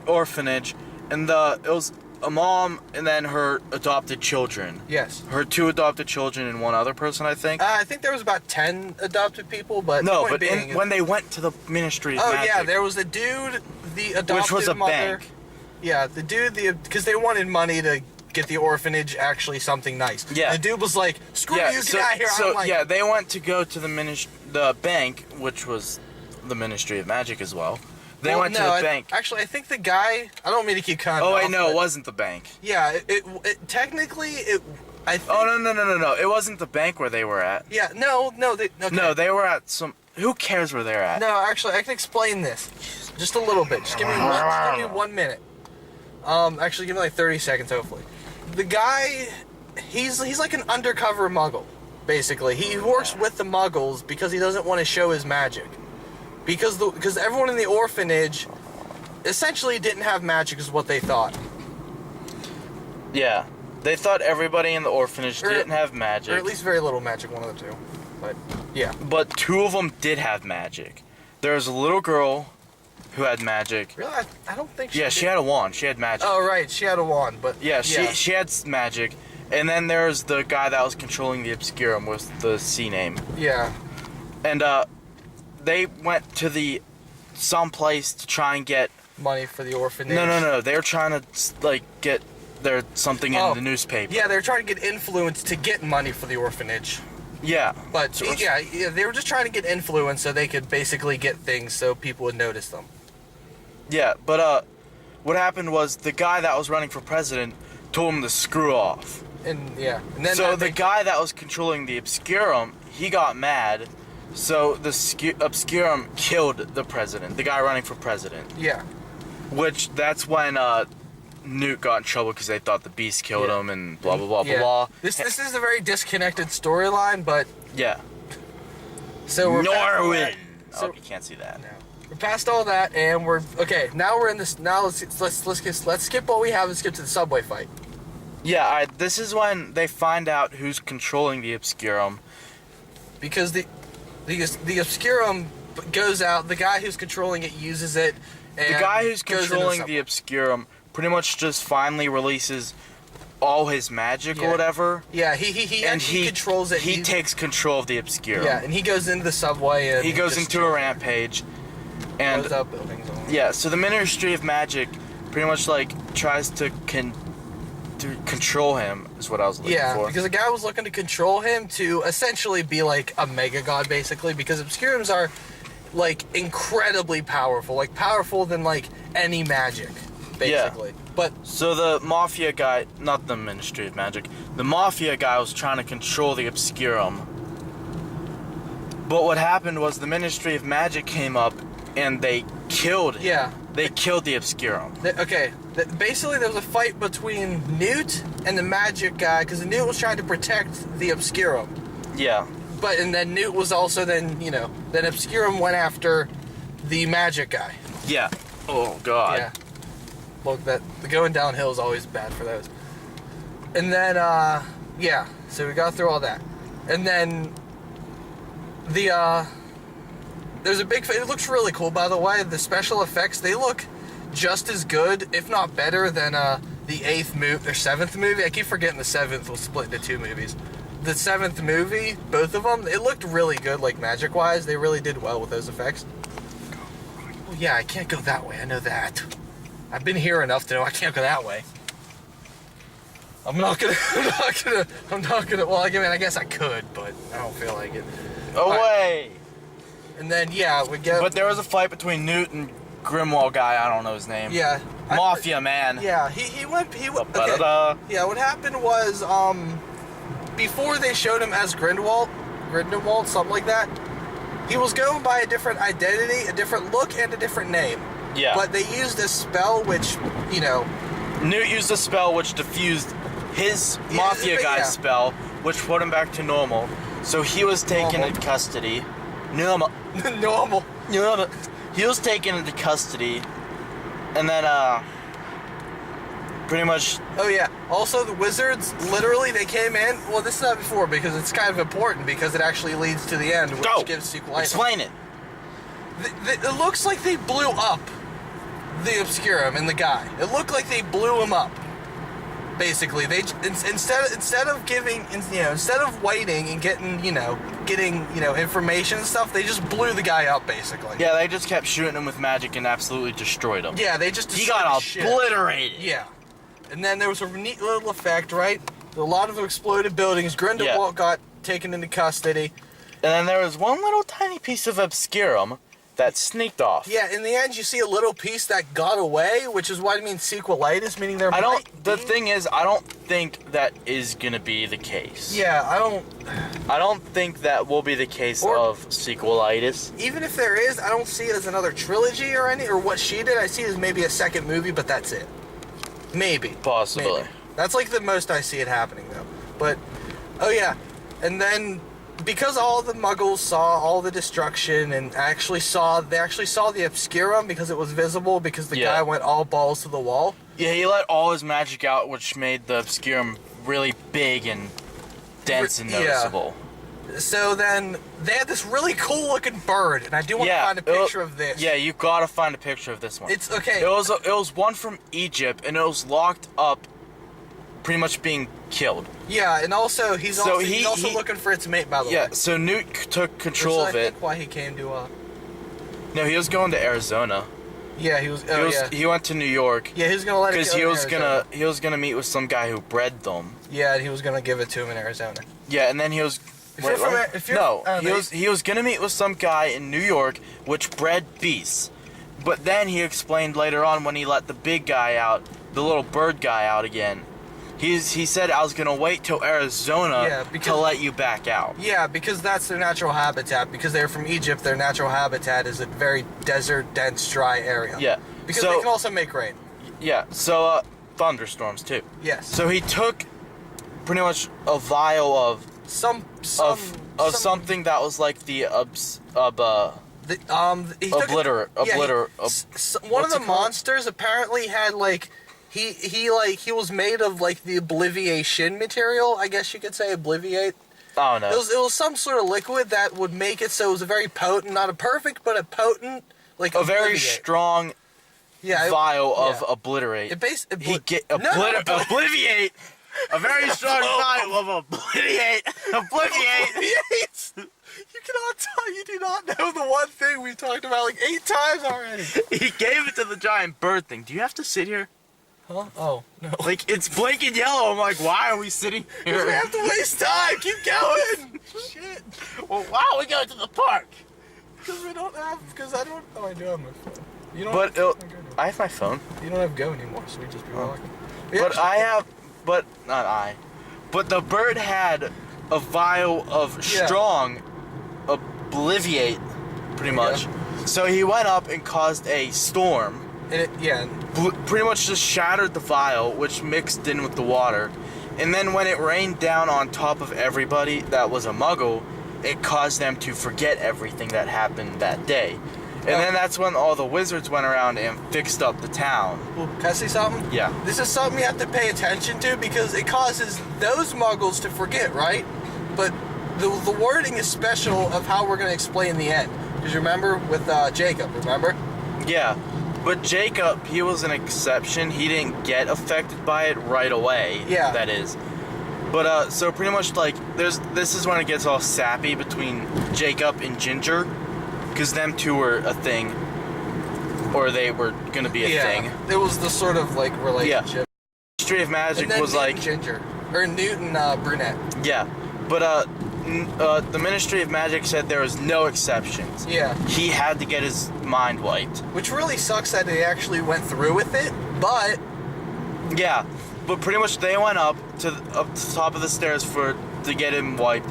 Speaker 3: orphanage, and it was a mom and then her adopted children.
Speaker 2: Yes.
Speaker 3: Her 2 adopted children and one other person, I think.
Speaker 2: I think there was about 10 adopted people, but
Speaker 3: No,
Speaker 2: the point
Speaker 3: but
Speaker 2: being,
Speaker 3: when they went to the Ministry of
Speaker 2: oh
Speaker 3: Magic,
Speaker 2: yeah, there was a dude, the adopted
Speaker 3: which was a
Speaker 2: mother.
Speaker 3: bank.
Speaker 2: Yeah, the dude, because they wanted money to get the orphanage actually something nice.
Speaker 3: Yeah.
Speaker 2: The dude was like, "Screw you, get out of here."
Speaker 3: So
Speaker 2: I'm like,
Speaker 3: yeah, they went to go to the bank, which was the Ministry of Magic as well. They
Speaker 2: well,
Speaker 3: went
Speaker 2: no,
Speaker 3: to the bank.
Speaker 2: Actually, I think the guy. I don't mean to keep cutting.
Speaker 3: Oh
Speaker 2: off,
Speaker 3: wait, no,
Speaker 2: but
Speaker 3: it wasn't the bank.
Speaker 2: Yeah, it technically I think.
Speaker 3: Oh no! It wasn't the bank where they were at.
Speaker 2: Yeah, no. Okay.
Speaker 3: No, they were at some. Who cares where they're at?
Speaker 2: No, actually, I can explain this just a little bit. Just give me 1 minute. Actually, give me like 30 seconds, hopefully. The guy, he's like an undercover Muggle, basically. He works with the Muggles because he doesn't want to show his magic. Because everyone in the orphanage essentially didn't have magic, is what they thought.
Speaker 3: Yeah, they thought everybody in the orphanage didn't have magic.
Speaker 2: Or at least very little magic, one of the two. But, yeah.
Speaker 3: But 2 of them did have magic. There was a little girl who had magic.
Speaker 2: Really? I don't think she
Speaker 3: Yeah,
Speaker 2: did.
Speaker 3: she had a wand. She had magic.
Speaker 2: Oh, right. She had a wand, but...
Speaker 3: Yeah, she had magic. And then there's the guy that was controlling the Obscurum with the C name.
Speaker 2: Yeah.
Speaker 3: And they went to some place to try and get
Speaker 2: Money for the orphanage.
Speaker 3: No. They were trying to get something in the newspaper.
Speaker 2: Yeah, they were trying to get influence to get money for the orphanage.
Speaker 3: Yeah.
Speaker 2: But yeah, they were just trying to get influence so they could basically get things so people would notice them.
Speaker 3: Yeah, but what happened was the guy that was running for president told him to screw off.
Speaker 2: And yeah, and then
Speaker 3: So the guy that was controlling the Obscurum, he got mad. So the Obscurum killed the president, the guy running for president.
Speaker 2: Yeah.
Speaker 3: Which that's when Newt got in trouble because they thought the Beast killed him and blah blah blah blah blah.
Speaker 2: This is a very disconnected storyline, but
Speaker 3: Yeah.
Speaker 2: so we're
Speaker 3: Norwin.
Speaker 2: So-
Speaker 3: Oh, you can't see that.
Speaker 2: We're past all that, and we're okay. Now we're in this. Now let's skip what we have and skip to the subway fight.
Speaker 3: Yeah, this is when they find out who's controlling the Obscurum.
Speaker 2: Because the Obscurum goes out. The guy who's controlling it uses it. And
Speaker 3: The guy who's
Speaker 2: goes into
Speaker 3: controlling
Speaker 2: subway.
Speaker 3: the Obscurum pretty much just finally releases all his magic
Speaker 2: Yeah.
Speaker 3: or whatever.
Speaker 2: Yeah, he controls it.
Speaker 3: He takes control of the Obscurum.
Speaker 2: Yeah, and he goes into the subway and
Speaker 3: He goes
Speaker 2: just
Speaker 3: into a rampage. And
Speaker 2: blows up buildings.
Speaker 3: yeah, so the Ministry of Magic pretty much tries to to control him, is what I was looking for.
Speaker 2: Yeah, because the guy was looking to control him to essentially be like a mega god, basically, because Obscurums are like incredibly powerful, like powerful than like any magic, basically.
Speaker 3: Yeah.
Speaker 2: But
Speaker 3: so the Mafia guy, not the Ministry of Magic, the Mafia guy was trying to control the Obscurum. But what happened was the Ministry of Magic came up and they killed him.
Speaker 2: yeah,
Speaker 3: They killed the Obscurum.
Speaker 2: basically there was a fight between Newt and the magic guy, because the Newt was trying to protect the Obscurum.
Speaker 3: Yeah.
Speaker 2: But, and then Newt was also then, you know, then Obscurum went after the magic guy.
Speaker 3: Yeah. Oh, God.
Speaker 2: Yeah. Look, the going downhill is always bad for those. And then, yeah, so we got through all that. And then, there's a big, it looks really cool, by the way. The special effects, they look just as good, if not better, than, the 8th movie, or 7th movie. I keep forgetting the 7th was split into 2 movies. The 7th movie, both of them, it looked really good, like, magic-wise. They really did well with those effects. Oh, yeah, I can't go that way, I know that. I've been here enough to know I can't go that way. I'm not gonna, well, I mean, I guess I could, but I don't feel like it.
Speaker 3: Away!
Speaker 2: And then, yeah, we get...
Speaker 3: But there was a fight between Newt and Grimwall guy, I don't know his name.
Speaker 2: Yeah.
Speaker 3: Mafia man.
Speaker 2: Yeah, he went, okay.
Speaker 3: Da-da-da.
Speaker 2: Yeah, what happened was, before they showed him as Grindelwald, something like that, he was going by a different identity, a different look, and a different name.
Speaker 3: Yeah.
Speaker 2: But they used a spell which, you know...
Speaker 3: Newt used a spell which diffused his Mafia guy's spell, which put him back to normal. So he was taken into custody. Normal.
Speaker 2: Normal.
Speaker 3: He was taken into custody, and then, pretty much...
Speaker 2: Oh, yeah. Also, the wizards, literally, they came in... Well, this is not before, because it's kind of important, because it actually leads to the end, which gives sequelitis.
Speaker 3: Explain it.
Speaker 2: It looks like they blew up the Obscurum and the guy. It looked like they blew him up. Basically, they instead of giving, you know, instead of waiting and getting information and stuff, they just blew the guy up, basically.
Speaker 3: Yeah, they just kept shooting him with magic and absolutely destroyed him.
Speaker 2: Yeah, they just
Speaker 3: He got obliterated.
Speaker 2: Yeah, and then there was a neat little effect, right? A lot of exploded buildings. Grindelwald got taken into custody.
Speaker 3: And then there was one little tiny piece of Obscurum that sneaked off.
Speaker 2: Yeah, in the end, you see a little piece that got away, which is what I mean sequelitis, meaning there
Speaker 3: The thing is, I don't think that is gonna be the case.
Speaker 2: Yeah,
Speaker 3: I don't think that will be the case of sequelitis.
Speaker 2: Even if there is, I don't see it as another trilogy or what she did. I see it as maybe a second movie, but that's it. Maybe.
Speaker 3: Possibly.
Speaker 2: Maybe. That's like the most I see it happening, though. But, oh yeah, and then... Because all the Muggles saw all the destruction and they actually saw the Obscurum because it was visible because the guy went all balls to the wall.
Speaker 3: Yeah, he let all his magic out, which made the Obscurum really big and dense and noticeable.
Speaker 2: So then they had this really cool looking bird, and I do want to find a picture of this.
Speaker 3: Yeah, you gotta find a picture of this one.
Speaker 2: It's okay.
Speaker 3: It was one from Egypt, and it was locked up, pretty much being killed.
Speaker 2: Yeah, and also he's also looking for its mate, by the way.
Speaker 3: Yeah, so Newt took control of it.
Speaker 2: I think why he came to
Speaker 3: No, he was going to Arizona.
Speaker 2: Yeah, he was.
Speaker 3: He went to New York.
Speaker 2: Yeah, he was gonna let it go.
Speaker 3: Because he was gonna meet with some guy who bred them.
Speaker 2: Yeah, and he was gonna give it to him in Arizona.
Speaker 3: Yeah, and then he was. He was gonna meet with some guy in New York which bred beasts, but then he explained later on when he let the big guy out, the little bird guy out again. He said, I was gonna wait till Arizona to let you back out.
Speaker 2: Yeah, because that's their natural habitat. Because they're from Egypt, their natural habitat is a very desert, dense, dry area.
Speaker 3: Yeah.
Speaker 2: Because they can also make rain.
Speaker 3: Yeah. So thunderstorms too.
Speaker 2: Yes.
Speaker 3: So he took pretty much a vial of something that was like the
Speaker 2: one of the monsters apparently had like. He was made of like the obliviation material, I guess you could say, obliviate.
Speaker 3: Oh no.
Speaker 2: It was some sort of liquid that would make it so it was a very potent, not a perfect, but a potent, like
Speaker 3: a very strong vial of obliterate. Obliviate. A very strong vial of obliviate.
Speaker 2: You cannot tell. You do not know the one thing we've talked about like 8 times already.
Speaker 3: He gave it to the giant bird thing. Do you have to sit here?
Speaker 2: Huh? Oh, no.
Speaker 3: Like, it's blinking yellow. I'm like, why are we sitting
Speaker 2: We
Speaker 3: here?
Speaker 2: have to waste time. Keep going. Shit.
Speaker 3: Well, why are we going to the park?
Speaker 2: Because I don't. Oh, I do have my phone. You don't.
Speaker 3: But
Speaker 2: have,
Speaker 3: I have my phone.
Speaker 2: You don't have Go anymore, so we just be walking.
Speaker 3: But But the bird had a vial of strong obliviate, pretty much. So he went up and caused a storm.
Speaker 2: And it,
Speaker 3: Pretty much just shattered the vial, which mixed in with the water. And then when it rained down on top of everybody that was a muggle, it caused them to forget everything that happened that day. And then that's when all the wizards went around and fixed up the town.
Speaker 2: Well, can I say something?
Speaker 3: Yeah.
Speaker 2: This is something you have to pay attention to because it causes those muggles to forget, right? But the wording is special of how we're going to explain the end. Because remember with Jacob, remember?
Speaker 3: Yeah. But Jacob, he was an exception. He didn't get affected by it right away.
Speaker 2: Yeah.
Speaker 3: That is. But, so pretty much, like, this is when it gets all sappy between Jacob and Ginger. Because them two were a thing. Or they were going to be a thing.
Speaker 2: It was the sort of, like, relationship.
Speaker 3: Yeah. Ministry of Magic
Speaker 2: and then
Speaker 3: was
Speaker 2: Newton
Speaker 3: like...
Speaker 2: Ginger. Or Newton Brunette.
Speaker 3: Yeah. But, the Ministry of Magic said there was no exceptions.
Speaker 2: Yeah.
Speaker 3: He had to get his mind wiped.
Speaker 2: Which really sucks that they actually went through with it, but...
Speaker 3: Yeah, but pretty much they went up to the top of the stairs to get him wiped.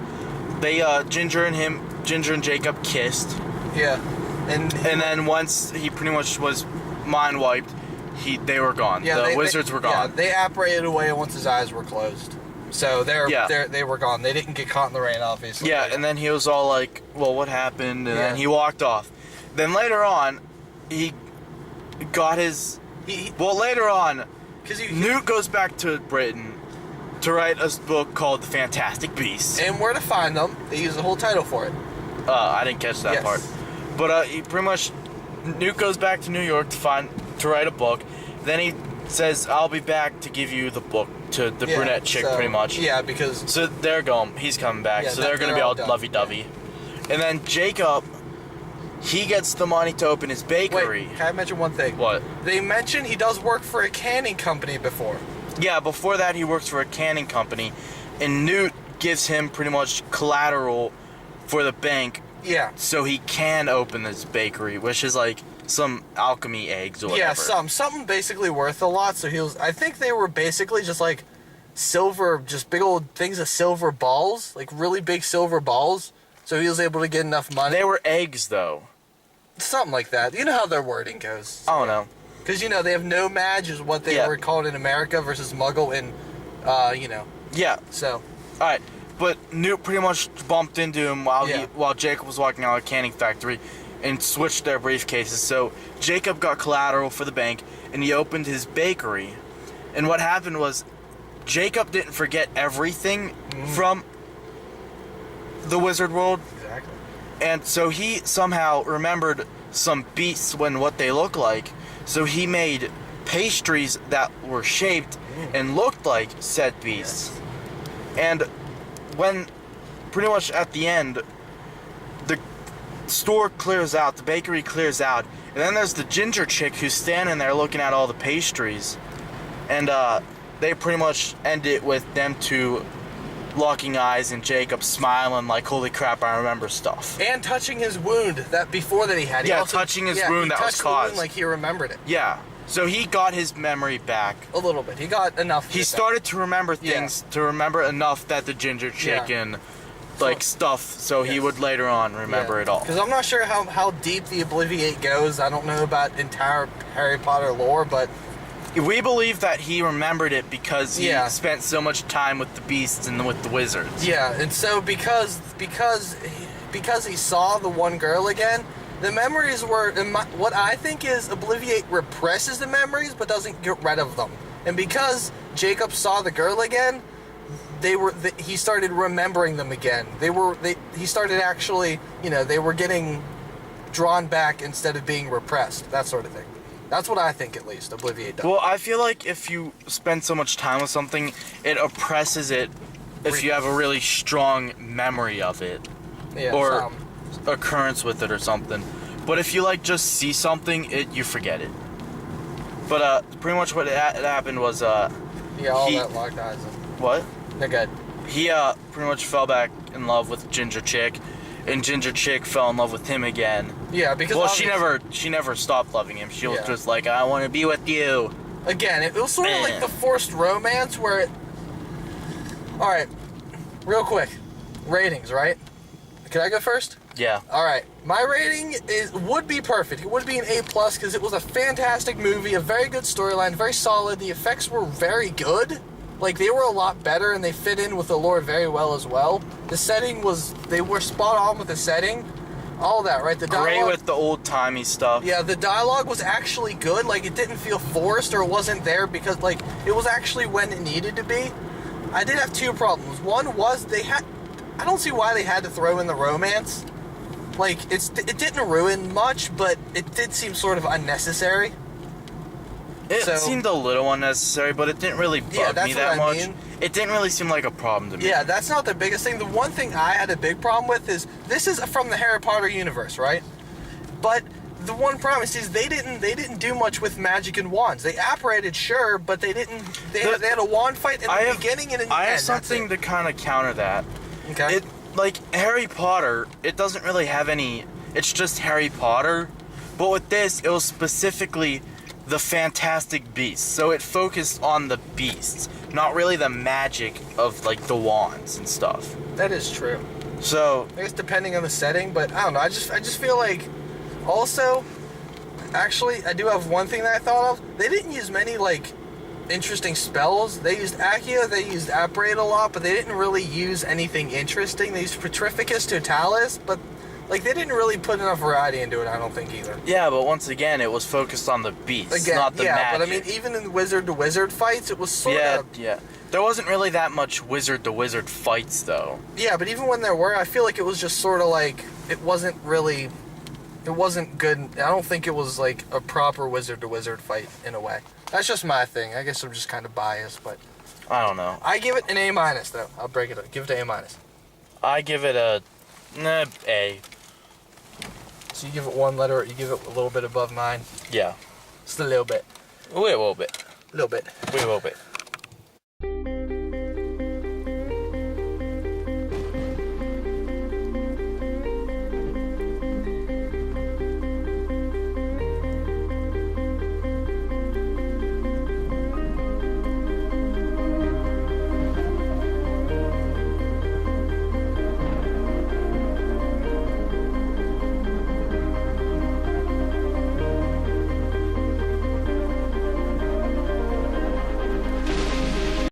Speaker 3: They, Ginger and Jacob kissed.
Speaker 2: Yeah. And
Speaker 3: then once he pretty much was mind wiped, they were gone. Yeah, the wizards were gone.
Speaker 2: Yeah, they apparated away once his eyes were closed. So they were gone. They didn't get caught in the rain, obviously.
Speaker 3: Yeah, and then he was all like, well, what happened? And then he walked off. Then later on, he got his... later on, Newt goes back to Britain to write a book called The Fantastic Beasts.
Speaker 2: And where to find them. They use the whole title for it.
Speaker 3: I didn't catch that part. But he pretty much... Newt goes back to New York to write a book. Then he says, I'll be back to give you the book to the brunette chick, pretty much.
Speaker 2: Yeah, because...
Speaker 3: So they're going. He's coming back. So they're going to be all lovey-dovey. Yeah. And then Jacob, he gets the money to open his bakery.
Speaker 2: Wait, can I mention one thing?
Speaker 3: What?
Speaker 2: They mentioned he does work for a canning company before.
Speaker 3: Yeah, before that he works for a canning company. And Newt gives him pretty much collateral for the bank.
Speaker 2: Yeah.
Speaker 3: So he can open this bakery, which is like some alchemy eggs or whatever.
Speaker 2: Yeah, something basically worth a lot. So I think they were basically just like silver, just big old things of silver balls, like really big silver balls. So he was able to get enough money.
Speaker 3: They were eggs, though.
Speaker 2: Something like that. You know how their wording goes. So.
Speaker 3: I don't know.
Speaker 2: Because, they have no madge is what they were called in America versus muggle in,
Speaker 3: Yeah.
Speaker 2: So.
Speaker 3: Alright. But Newt pretty much bumped into him while Jacob was walking out of the canning factory and switched their briefcases. So Jacob got collateral for the bank and he opened his bakery. And what happened was Jacob didn't forget everything from the wizard world.
Speaker 2: Exactly.
Speaker 3: And so he somehow remembered some beasts and what they look like. So he made pastries that were shaped and looked like said beasts.
Speaker 2: Yes.
Speaker 3: And when pretty much at the end, the store clears out, the bakery clears out, and then there's the ginger chick who's standing there looking at all the pastries. And they pretty much end it with them two locking eyes and Jacob smiling like, holy crap, I remember stuff.
Speaker 2: And touching his wound before that he had.
Speaker 3: Yeah, touching his wound that was caused.
Speaker 2: Wound like he remembered it.
Speaker 3: Yeah. So he got his memory back.
Speaker 2: A little bit. He got enough.
Speaker 3: He started to remember things, to remember enough that the ginger chick and stuff, so he would later on remember it all.
Speaker 2: Because I'm not sure how deep the Obliviate goes. I don't know about entire Harry Potter lore, but
Speaker 3: we believe that he remembered it because he spent so much time with the beasts and with the wizards.
Speaker 2: Yeah, and so because he saw the one girl again, the memories were, what I think is Obliviate represses the memories but doesn't get rid of them. And because Jacob saw the girl again, he started remembering them again. He started actually, they were getting drawn back instead of being repressed, that sort of thing. That's what I think, at least, Obliviate does.
Speaker 3: Well, I feel like if you spend so much time with something, it oppresses it if you have a really strong memory of it.
Speaker 2: Yeah,
Speaker 3: or occurrence with it or something. But if you just see something, you forget it. But pretty much what happened was
Speaker 2: Yeah, all
Speaker 3: he-
Speaker 2: that locked eyes.
Speaker 3: what?
Speaker 2: They're good.
Speaker 3: He pretty much fell back in love with Ginger Chick, and Ginger Chick fell in love with him again.
Speaker 2: Yeah, because
Speaker 3: Well,
Speaker 2: obviously-
Speaker 3: she never stopped loving him. She was
Speaker 2: Yeah.
Speaker 3: just like, I want to be with you.
Speaker 2: Again, it was sort of like the forced romance where it... Alright, real quick. Ratings, right? Can I go first?
Speaker 3: Yeah.
Speaker 2: Alright, my rating would be perfect. It would be an A+, because it was a fantastic movie, a very good storyline, very solid. The effects were very good. Like, they were a lot better, and they fit in with the lore very well as well. The setting was... They were spot on with the setting. All that, right? The dialogue...
Speaker 3: Great with the old-timey stuff.
Speaker 2: Yeah, the dialogue was actually good. Like, it didn't feel forced or it wasn't there because, like, it was actually when it needed to be. I did have two problems. One was they had... I don't see why they had to throw in the romance. Like, it didn't ruin much, but it did seem sort of unnecessary.
Speaker 3: It seemed a little unnecessary, but it didn't really bug me that much.
Speaker 2: Mean.
Speaker 3: It didn't really seem like a problem to me.
Speaker 2: Yeah, that's not the biggest thing. The one thing I had a big problem with is this is from the Harry Potter universe, right? But the one problem is they didn't do much with magic and wands. They apparated, sure, but they didn't. They had a wand fight in the beginning and in the end.
Speaker 3: I have something to kind of counter that.
Speaker 2: Okay.
Speaker 3: Like Harry Potter, it doesn't really have any. It's just Harry Potter, but with this, it was specifically the Fantastic Beasts. So it focused on the beasts, not really the magic of like the wands and stuff.
Speaker 2: That is true.
Speaker 3: So
Speaker 2: I guess depending on the setting, but I don't know. I just feel like also, actually, I do have one thing that I thought of. They didn't use many like interesting spells. They used Accio, they used Apparate a lot, but they didn't really use anything interesting. They used Petrificus Totalis, but like they didn't really put enough variety into it, I don't think either.
Speaker 3: yeah, but once again, it was focused on the beasts,
Speaker 2: Again,
Speaker 3: not the
Speaker 2: yeah,
Speaker 3: magic.
Speaker 2: but I mean, even in wizard to wizard fights, it was sort of
Speaker 3: Yeah. There wasn't really that much wizard to wizard fights though.
Speaker 2: yeah. But even when there were, I feel like it was just sort of like it wasn't good. I don't think it was like a proper wizard to wizard fight in a way. That's just my thing. I guess I'm just kind of biased, but
Speaker 3: I don't know.
Speaker 2: I give it an A- though. I'll break it up. Give it an A-.
Speaker 3: I give it a A.
Speaker 2: So you give it one letter. You give it a little bit above mine.
Speaker 3: Yeah.
Speaker 2: Just a little bit.
Speaker 3: Wait a little bit.
Speaker 2: A little bit.
Speaker 3: Wait a little bit.